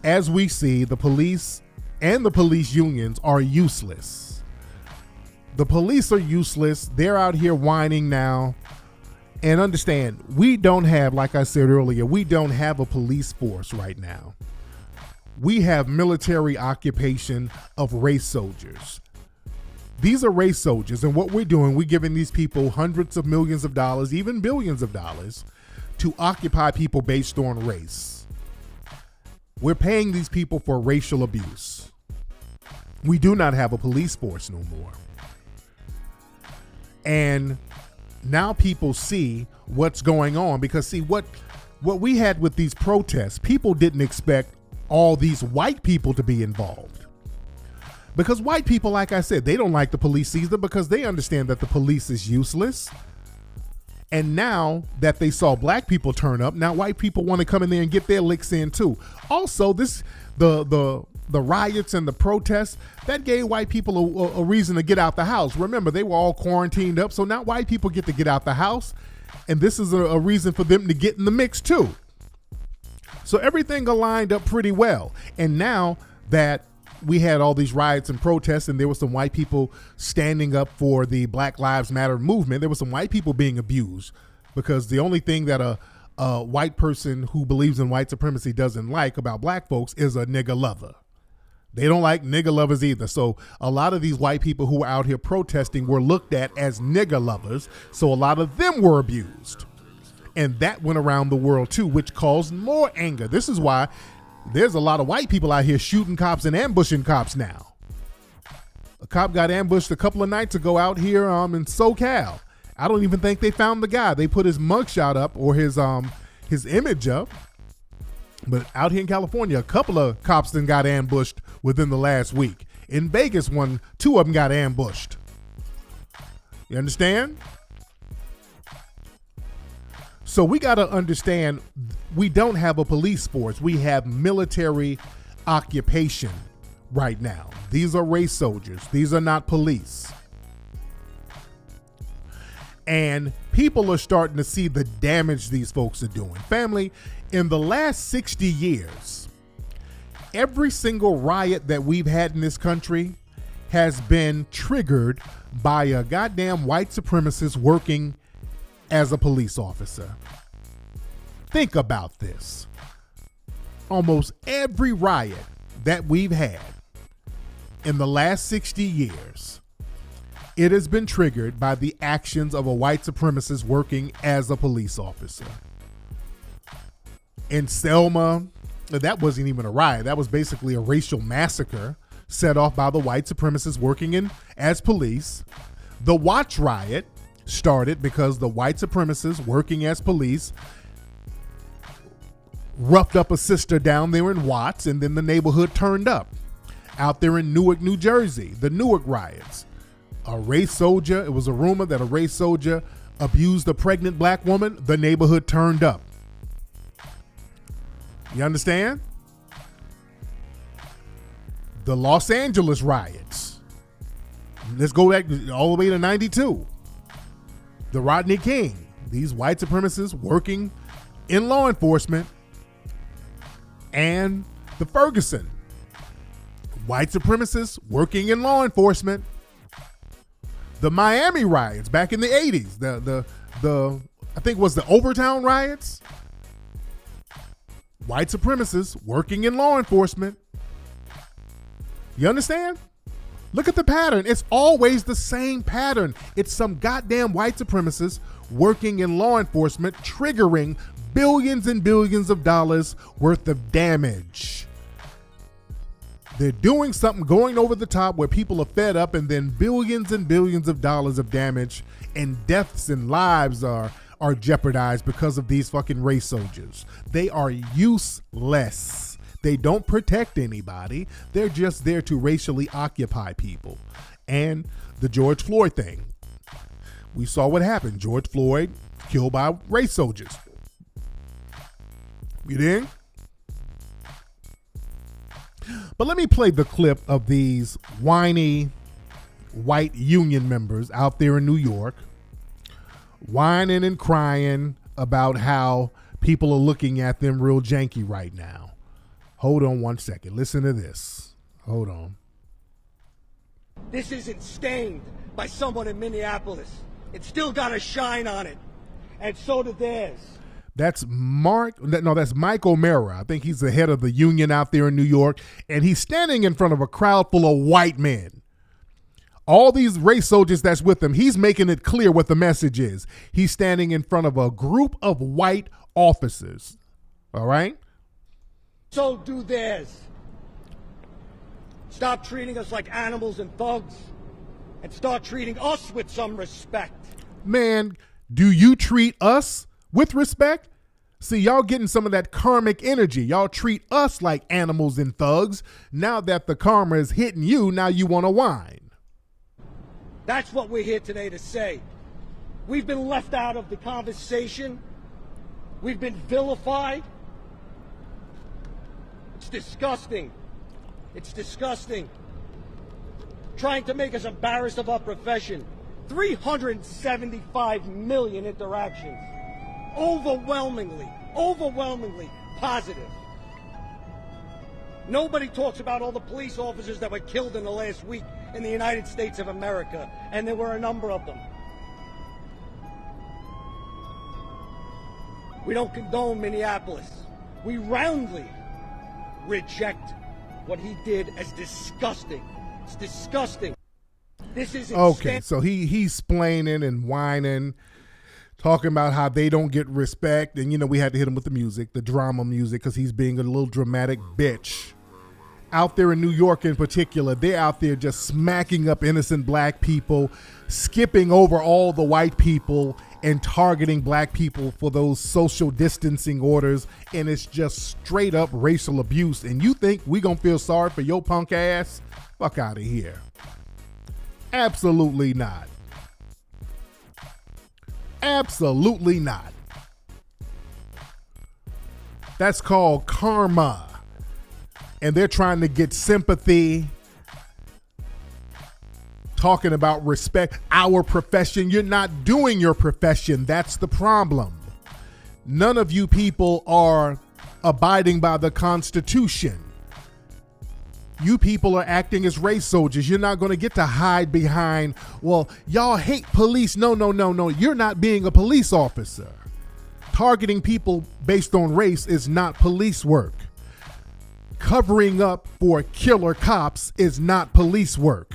As we see, the police and the police unions are useless. The police are useless. They're out here whining now. And understand, we don't have, like I said earlier, we don't have a police force right now. We have military occupation of race soldiers. These are race soldiers, and what we're doing, we're giving these people hundreds of millions of dollars, even billions of dollars, to occupy people based on race. We're paying these people for racial abuse. We do not have a police force no more. And now people see what's going on, because see, what we had with these protests, people didn't expect all these white people to be involved. Because white people, like I said, they don't like the police either, because they understand that the police is useless. And now that they saw black people turn up, now white people want to come in there and get their licks in too. Also, the riots and the protests, that gave white people a reason to get out the house. Remember, they were all quarantined up, so now white people get to get out the house, and this is a reason for them to get in the mix too. So everything aligned up pretty well. And now that we had all these riots and protests, and there were some white people standing up for the Black Lives Matter movement, there were some white people being abused, because the only thing that a white person who believes in white supremacy doesn't like about black folks is a nigga lover. They don't like nigga lovers either. So a lot of these white people who were out here protesting were looked at as nigga lovers. So a lot of them were abused. And that went around the world too, which caused more anger. This is why there's a lot of white people out here shooting cops and ambushing cops now. A cop got ambushed a couple of nights ago out here in SoCal. I don't even think they found the guy. They put his mugshot up, or his image up. But out here in California, a couple of cops then got ambushed within the last week. In Vegas, two of them got ambushed. You understand? So we got to understand, we don't have a police force. We have military occupation right now. These are race soldiers. These are not police. And people are starting to see the damage these folks are doing. Family, in the last 60 years, every single riot that we've had in this country has been triggered by a goddamn white supremacist working as a police officer. Think about this. Almost every riot that we've had in the last 60 years, it has been triggered by the actions of a white supremacist working as a police officer. In Selma, that wasn't even a riot. That was basically a racial massacre set off by the white supremacists working as police. The Watts riot started because the white supremacists working as police roughed up a sister down there in Watts, and then the neighborhood turned up. Out there in Newark, New Jersey, the Newark riots. A race soldier, it was a rumor that a race soldier abused a pregnant black woman. The neighborhood turned up. You understand? The Los Angeles riots. Let's go back all the way to 92. The Rodney King. These white supremacists working in law enforcement. And the Ferguson. White supremacists working in law enforcement. The Miami riots back in the 80s. The I think it was the Overtown riots. White supremacists working in law enforcement. You understand? Look at the pattern. It's always the same pattern. It's some goddamn white supremacists working in law enforcement, triggering billions and billions of dollars worth of damage. They're doing something, going over the top where people are fed up, and then billions and billions of dollars of damage and deaths and lives are jeopardized because of these fucking race soldiers. They are useless. They don't protect anybody. They're just there to racially occupy people. And the George Floyd thing. We saw what happened. George Floyd killed by race soldiers. You dig? But let me play the clip of these whiny white union members out there in New York whining and crying about how people are looking at them real janky right now. Hold on one second. Listen to this. Hold on. This isn't stained by someone in Minneapolis. It's still got a shine on it. And so did theirs. That's that's Mike O'Mara. I think he's the head of the union out there in New York. And he's standing in front of a crowd full of white men. All these race soldiers that's with him, he's making it clear what the message is. He's standing in front of a group of white officers. All right? So do theirs. Stop treating us like animals and thugs and start treating us with some respect. Man, do you treat us with respect? See, y'all getting some of that karmic energy. Y'all treat us like animals and thugs. Now that the karma is hitting you, now you want to whine. That's what we're here today to say. We've been left out of the conversation. We've been vilified. It's disgusting. It's disgusting. Trying to make us embarrassed of our profession. 375 million interactions. Overwhelmingly positive. Nobody talks about all the police officers that were killed in the last week in the United States of America, and there were a number of them. We don't condone Minneapolis. We roundly reject what he did as disgusting. It's disgusting. This is okay. So he's splaining and whining, talking about how they don't get respect, and we had to hit him with the music, the drama music, because he's being a little dramatic bitch. Out there in New York in particular, they're out there just smacking up innocent black people, skipping over all the white people and targeting black people for those social distancing orders, and it's just straight up racial abuse. And you think we gonna feel sorry for your punk ass? Fuck out of here. Absolutely not. Absolutely not. That's called karma. And they're trying to get sympathy, talking about respect. Our profession, you're not doing your profession. That's the problem. None of you people are abiding by the Constitution. You people are acting as race soldiers. You're not going to get to hide behind, well, y'all hate police. No. You're not being a police officer. Targeting people based on race is not police work. Covering up for killer cops is not police work.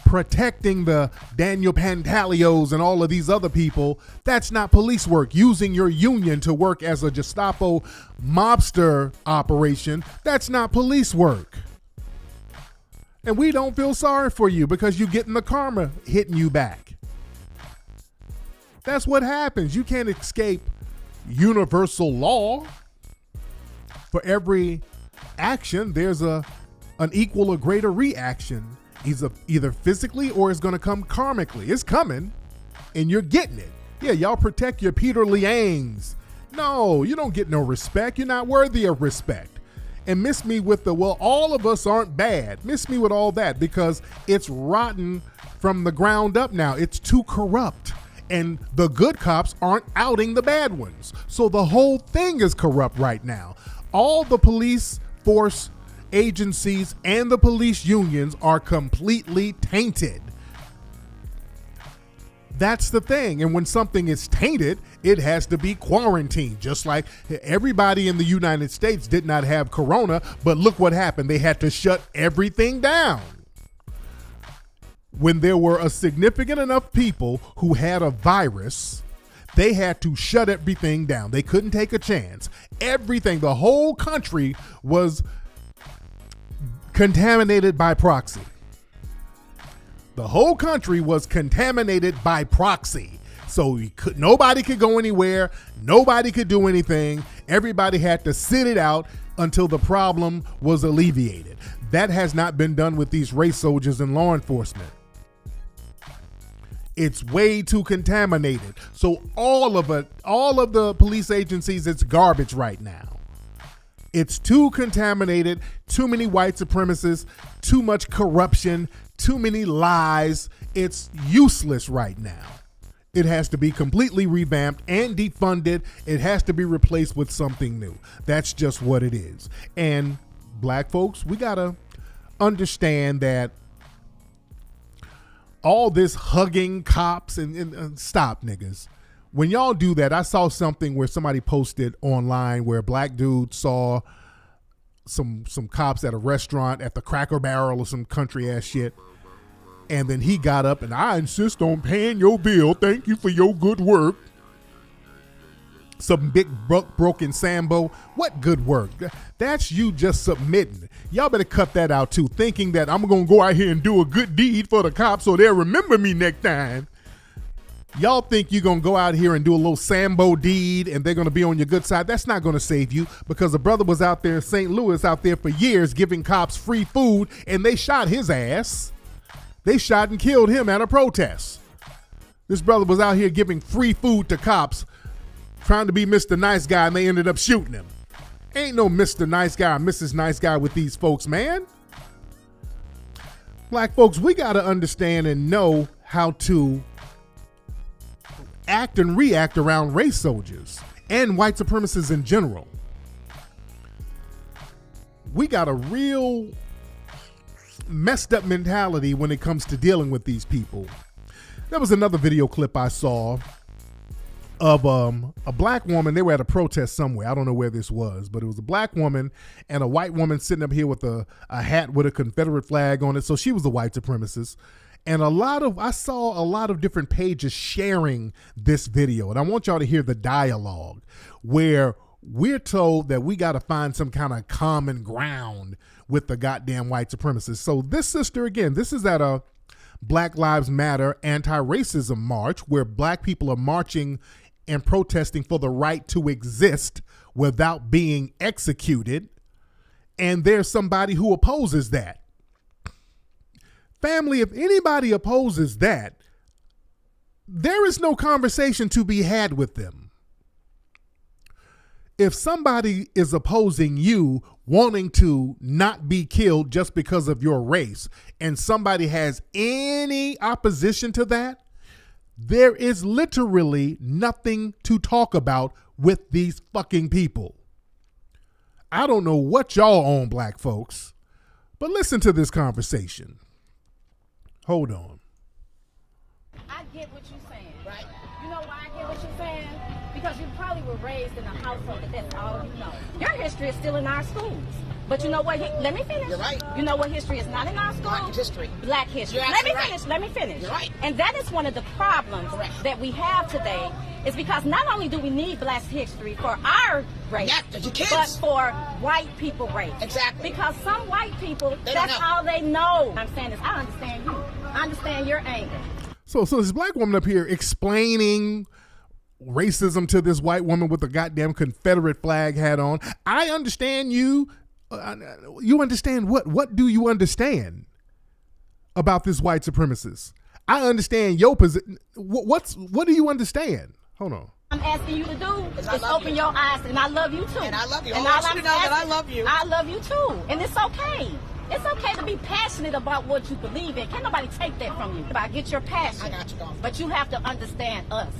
Protecting the Daniel Pantaleos and all of these other people, that's not police work. Using your union to work as a Gestapo mobster operation, that's not police work. And we don't feel sorry for you because you're getting the karma hitting you back. That's what happens. You can't escape universal law. For every action, there's an equal or greater reaction, either physically or it's going to come karmically. It's coming, and you're getting it. Yeah, y'all protect your Peter Liangs. No, you don't get no respect. You're not worthy of respect. And miss me with the, well, all of us aren't bad. Miss me with all that because it's rotten from the ground up now. It's too corrupt. And the good cops aren't outing the bad ones. So the whole thing is corrupt right now. All the police force agencies and the police unions are completely tainted. That's the thing. And when something is tainted, it has to be quarantined. Just like everybody in the United States did not have corona, but look what happened. They had to shut everything down. When there were a significant enough people who had a virus, they had to shut everything down. They couldn't take a chance. Everything, the whole country was contaminated by proxy. The whole country was contaminated by proxy. So nobody could go anywhere. Nobody could do anything. Everybody had to sit it out until the problem was alleviated. That has not been done with these race soldiers and law enforcement. It's way too contaminated. So all of the police agencies, it's garbage right now. It's too contaminated, too many white supremacists, too much corruption, too many lies. It's useless right now. It has to be completely revamped and defunded. It has to be replaced with something new. That's just what it is. And black folks, we gotta understand that all this hugging cops and stop, niggas. When y'all do that, I saw something where somebody posted online where a black dude saw some cops at a restaurant at the Cracker Barrel or some country ass shit. And then he got up and, I insist on paying your bill. Thank you for your good work. Some big broken Sambo. What good work? That's you just submitting. Y'all better cut that out too, thinking that I'm going to go out here and do a good deed for the cops so they'll remember me next time. Y'all think you're going to go out here and do a little Sambo deed and they're going to be on your good side. That's not going to save you because the brother was out there in St. Louis out there for years giving cops free food and they shot his ass. They shot and killed him at a protest. This brother was out here giving free food to cops, trying to be Mr. Nice Guy, and they ended up shooting him. Ain't no Mr. Nice Guy or Mrs. Nice Guy with these folks, man. Black folks, we got to understand and know how to act and react around race soldiers and white supremacists in general. We got a real messed up mentality when it comes to dealing with these people. There was another video clip I saw of a black woman. They were at a protest somewhere. I don't know where this was, but it was a black woman and a white woman sitting up here with a hat with a Confederate flag on it. So she was a white supremacist. And I saw a lot of different pages sharing this video. And I want y'all to hear the dialogue where we're told that we got to find some kind of common ground with the goddamn white supremacists. So this sister, again, this is at a Black Lives Matter anti-racism march where black people are marching and protesting for the right to exist without being executed. And there's somebody who opposes that. Family, if anybody opposes that, there is no conversation to be had with them. If somebody is opposing you wanting to not be killed just because of your race, and somebody has any opposition to that, there is literally nothing to talk about with these fucking people. I don't know what y'all on, black folks, but listen to this conversation. Hold on. I get what you're saying, right? You know why I get what you're saying? Because you probably were raised in a household that that's all you know. Your history is still in our schools. But you know what? Let me finish. You're right. You know what history is not in our schools? Black history. Black history. Let me finish. You're right. And that is one of the problems that we have today is because not only do we need black history for our race, but for white people race. Exactly. Because some white people, that's all they know. I'm saying is I understand you. I understand your anger. So this black woman up here explaining racism to this white woman with a goddamn Confederate flag hat on. I understand you. You understand what? What do you understand about this white supremacist? I understand your position. What do you understand? Hold on. I'm asking you to do is open your eyes, and I love you too. And I love you. And all I'm asking, that I love you. I love you too, and it's okay. It's okay to be passionate about what you believe in. Can't nobody take that from you. I get your passion. I got you, but you have to understand us.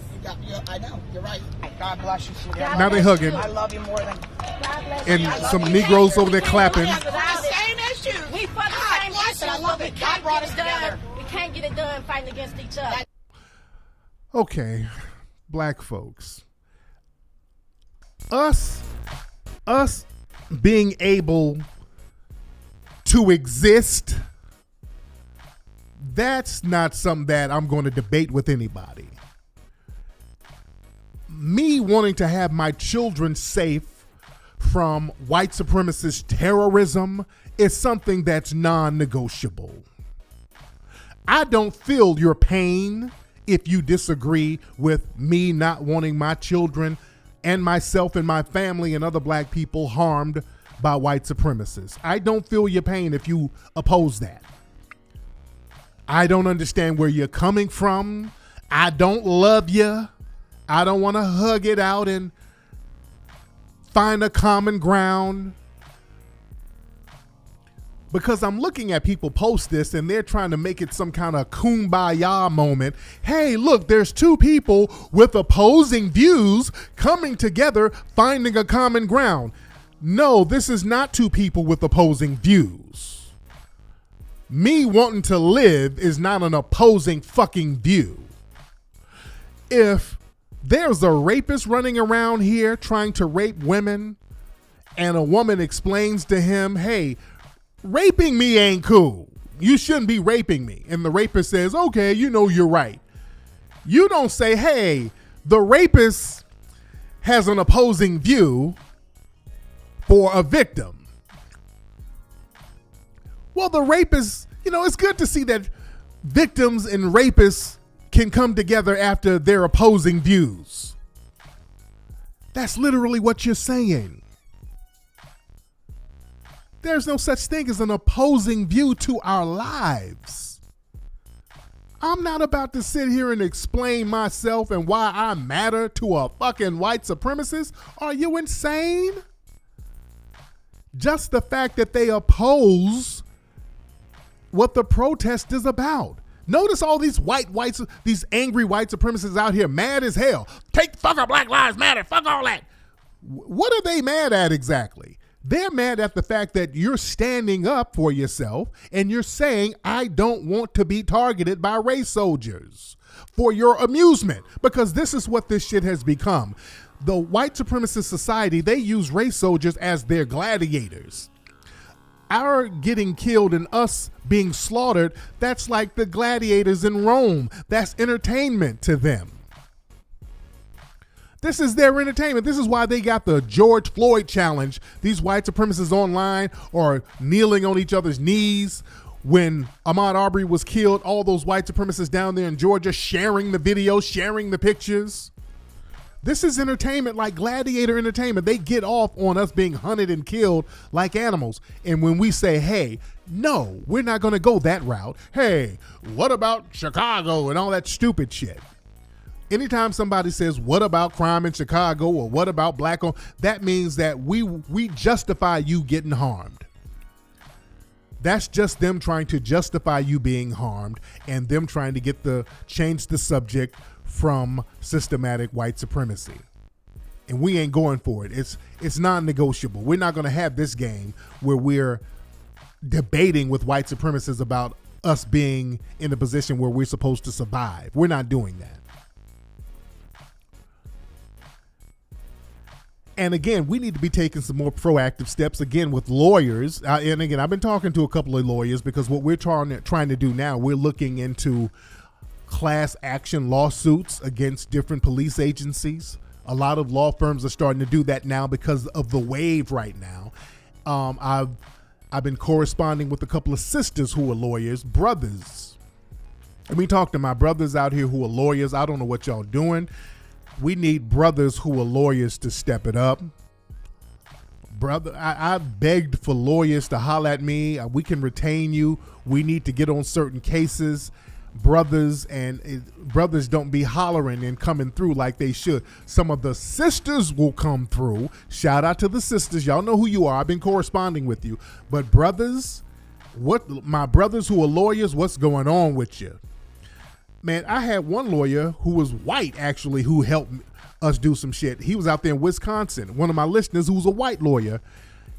I know. You're right. God bless you, sweetheart. Now they hugging. I love you more than. And some Negroes over there clapping. We for the same issue. I love it. God brought us together. We can't get it done fighting against each other. Okay, black folks. Us being able to exist, that's not something that I'm going to debate with anybody. Me wanting to have my children safe from white supremacist terrorism is something that's non-negotiable. I don't feel your pain if you disagree with me not wanting my children and myself and my family and other black people harmed by white supremacists. I don't feel your pain if you oppose that. I don't understand where you're coming from. I don't love you. I don't want to hug it out and find a common ground. Because I'm looking at people post this and they're trying to make it some kind of kumbaya moment. Hey, look, there's two people with opposing views coming together, finding a common ground. No, this is not two people with opposing views. Me wanting to live is not an opposing fucking view. If there's a rapist running around here trying to rape women and a woman explains to him, hey, raping me ain't cool. You shouldn't be raping me. And the rapist says, okay, you know, you're right. You don't say, hey, the rapist has an opposing view for a victim. Well, the rapist, you know, it's good to see that victims and rapists can come together after their opposing views. That's literally what you're saying. There's no such thing as an opposing view to our lives. I'm not about to sit here and explain myself and why I matter to a fucking white supremacist. Are you insane? Just the fact that they oppose what the protest is about. Notice all these these angry white supremacists out here mad as hell. Fuck our Black Lives Matter. Fuck all that. What are they mad at exactly? They're mad at the fact that you're standing up for yourself and you're saying, I don't want to be targeted by race soldiers for your amusement, because this is what this shit has become. The white supremacist society, they use race soldiers as their gladiators. Our getting killed and us being slaughtered, that's like the gladiators in Rome. That's entertainment to them. This is their entertainment. This is why they got the George Floyd challenge. These white supremacists online are kneeling on each other's knees. When Ahmaud Arbery was killed, all those white supremacists down there in Georgia sharing the video, sharing the pictures. This is entertainment, like gladiator entertainment. They get off on us being hunted and killed like animals. And when we say, hey, no, we're not going to go that route. Hey, what about Chicago and all that stupid shit? Anytime somebody says, what about crime in Chicago or what about black on, that means that we justify you getting harmed. That's just them trying to justify you being harmed and them trying to change the subject from systematic white supremacy. And we ain't going for it. It's non-negotiable. We're not going to have this game where we're debating with white supremacists about us being in a position where we're supposed to survive. We're not doing that. And again, we need to be taking some more proactive steps, again, with lawyers. And again, I've been talking to a couple of lawyers, because what we're trying to do now, we're looking into class action lawsuits against different police agencies. A lot of law firms are starting to do that now because of the wave right now. I've been corresponding with a couple of sisters who are lawyers, brothers. Let me talk to my brothers out here who are lawyers. I don't know what y'all doing. We need brothers who are lawyers to step it up. Brother, I begged for lawyers to holler at me. We can retain you. We need to get on certain cases. Brothers don't be hollering and coming through like they should. Some of the sisters will come through. Shout out to the sisters. Y'all know who you are. I've been corresponding with you. But brothers, my brothers who are lawyers, what's going on with you? Man, I had one lawyer who was white, actually, who helped us do some shit. He was out there in Wisconsin. One of my listeners who was a white lawyer,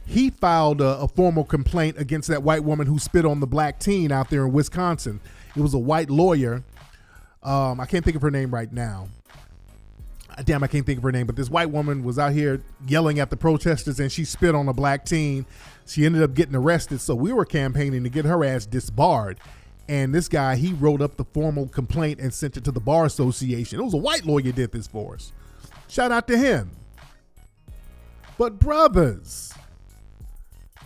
he filed a formal complaint against that white woman who spit on the black teen out there in Wisconsin. It was a white lawyer. I can't think of her name right now. Damn, I can't think of her name. But this white woman was out here yelling at the protesters, and she spit on a black teen. She ended up getting arrested. So we were campaigning to get her ass disbarred. And this guy, he wrote up the formal complaint and sent it to the Bar Association. It was a white lawyer did this for us. Shout out to him. But brothers,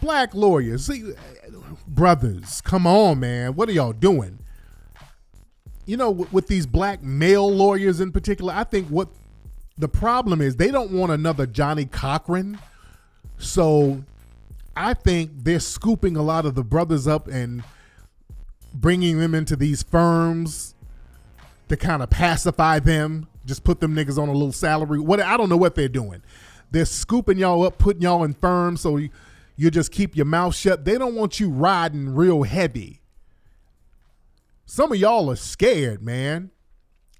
black lawyers, see, brothers, come on, man. What are y'all doing? You know, with these black male lawyers in particular, I think what the problem is, they don't want another Johnny Cochran. So I think they're scooping a lot of the brothers up and bringing them into these firms to kind of pacify them, just put them niggas on a little salary. I don't know what they're doing. They're scooping y'all up, putting y'all in firms so you just keep your mouth shut. They don't want you riding real heavy. Some of y'all are scared, man.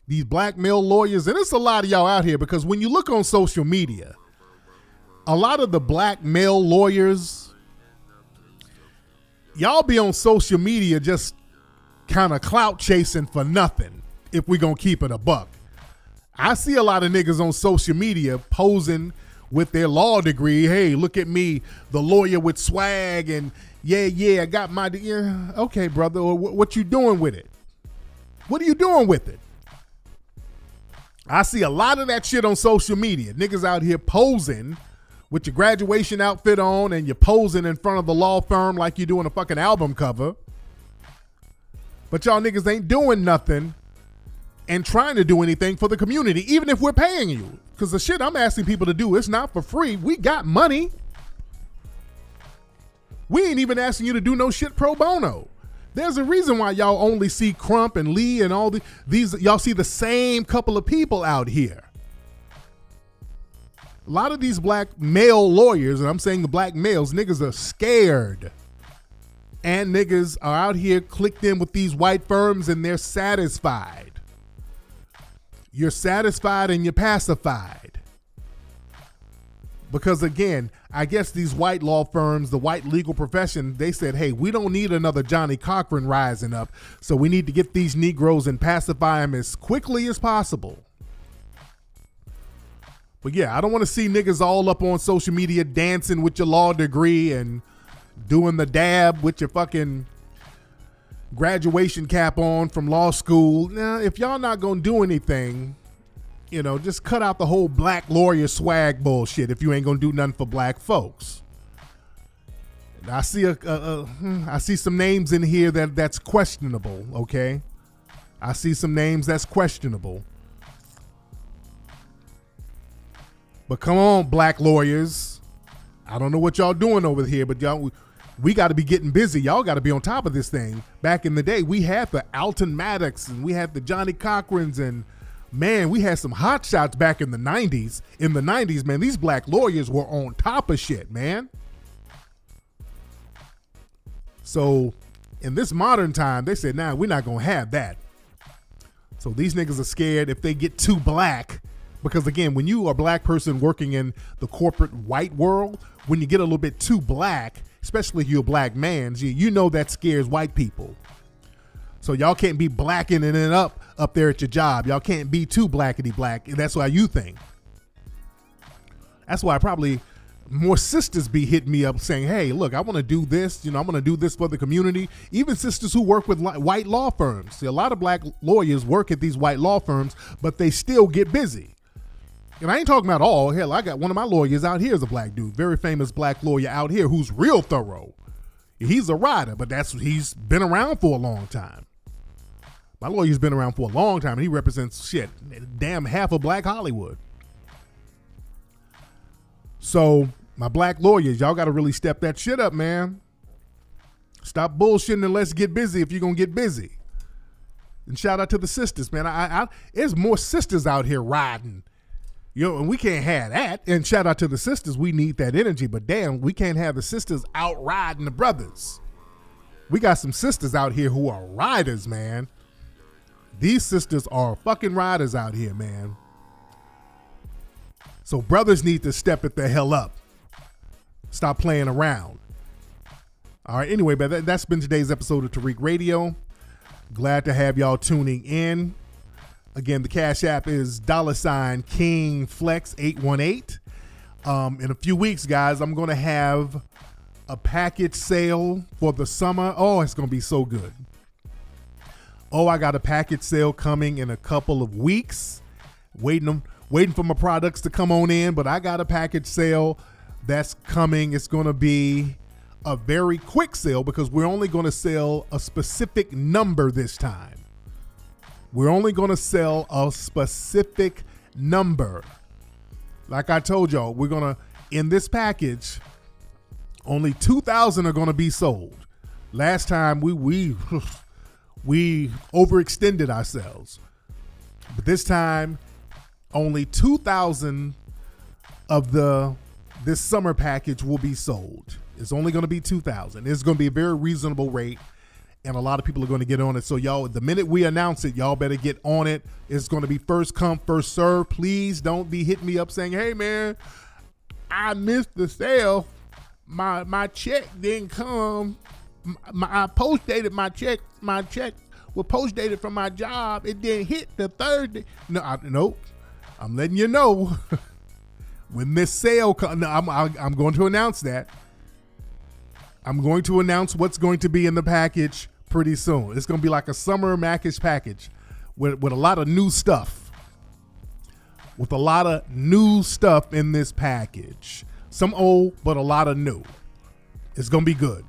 These black male lawyers, and it's a lot of y'all out here, because when you look on social media, a lot of the black male lawyers, y'all be on social media just kind of clout chasing for nothing, if we gonna keep it a buck. I see a lot of niggas on social media posing with their law degree. Hey, look at me, the lawyer with swag, and yeah, I got my, okay, brother, what you doing with it? What are you doing with it? I see a lot of that shit on social media. Niggas out here posing with your graduation outfit on, and you're posing in front of the law firm like you're doing a fucking album cover. But y'all niggas ain't doing nothing and trying to do anything for the community, even if we're paying you. Because the shit I'm asking people to do, it's not for free. We got money. We ain't even asking you to do no shit pro bono. There's a reason why y'all only see Crump and Lee and all these. Y'all see the same couple of people out here. A lot of these black male lawyers, and I'm saying the black males, niggas are scared. And niggas are out here clicked in with these white firms and they're satisfied. You're satisfied and you're pacified. Because again, I guess these white law firms, the white legal profession, they said, hey, we don't need another Johnny Cochran rising up, so we need to get these Negroes and pacify them as quickly as possible. But yeah, I don't want to see niggas all up on social media dancing with your law degree and doing the dab with your fucking graduation cap on from law school. Now, if y'all not going to do anything, you know, just cut out the whole black lawyer swag bullshit if you ain't gonna do nothing for black folks. And I see I see some names in here that's questionable, okay? I see some names that's questionable. But come on, black lawyers. I don't know what y'all doing over here, but y'all, we got to be getting busy. Y'all got to be on top of this thing. Back in the day, we had the Alton Maddox and we had the Johnny Cochrans and man, we had some hot shots back in the 90s. In the 90s, man, these black lawyers were on top of shit, man. So in this modern time, they said, nah, we're not going to have that. So these niggas are scared if they get too black. Because again, when you are a black person working in the corporate white world, when you get a little bit too black, especially if you're a black man, you know that scares white people. So y'all can't be blacking it up there at your job. Y'all can't be too blackety black. That's why you think. That's why probably more sisters be hitting me up saying, hey, look, I want to do this. You know, I'm going to do this for the community. Even sisters who work with white law firms. See, a lot of black lawyers work at these white law firms, but they still get busy. And I ain't talking about all. Hell, I got one of my lawyers out here is a black dude. Very famous black lawyer out here who's real thorough. He's a rider, but he's been around for a long time. My lawyer's been around for a long time, and he represents shit, damn half of black Hollywood. So my black lawyers, y'all got to really step that shit up, man. Stop bullshitting and let's get busy if you're going to get busy. And shout out to the sisters, man. There's more sisters out here riding. You know, and we can't have that. And shout out to the sisters. We need that energy. But damn, we can't have the sisters out riding the brothers. We got some sisters out here who are riders, man. These sisters are fucking riders out here, man. So brothers need to step it the hell up. Stop playing around. All right, anyway, but that's been today's episode of Tariq Radio. Glad to have y'all tuning in. Again, the Cash App is $KingFlex818. In a few weeks, guys, I'm going to have a package sale for the summer. Oh, it's going to be so good. Oh, I got a package sale coming in a couple of weeks. Waiting for my products to come on in, but I got a package sale that's coming. It's going to be a very quick sale because we're only going to sell a specific number this time. We're only going to sell a specific number. Like I told y'all, we're going to, in this package, only 2,000 are going to be sold. Last time we overextended ourselves. But this time, only 2,000 of this summer package will be sold. It's only going to be 2,000. It's going to be a very reasonable rate, and a lot of people are going to get on it. So y'all, the minute we announce it, y'all better get on it. It's going to be first come, first serve. Please don't be hitting me up saying, hey man, I missed the sale. My check didn't come. I post dated my check. My check was post dated from my job. It didn't hit the Thursday. Nope. I'm letting you know when this sale comes. No, I'm going to announce that. I'm going to announce what's going to be in the package pretty soon. It's going to be like a summer package with a lot of new stuff. With a lot of new stuff in this package. Some old, but a lot of new. It's going to be good.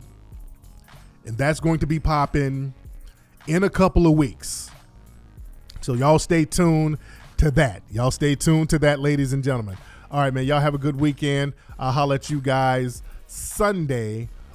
And that's going to be popping in a couple of weeks. So y'all stay tuned to that. Y'all stay tuned to that, ladies and gentlemen. All right, man. Y'all have a good weekend. I'll holler at you guys Sunday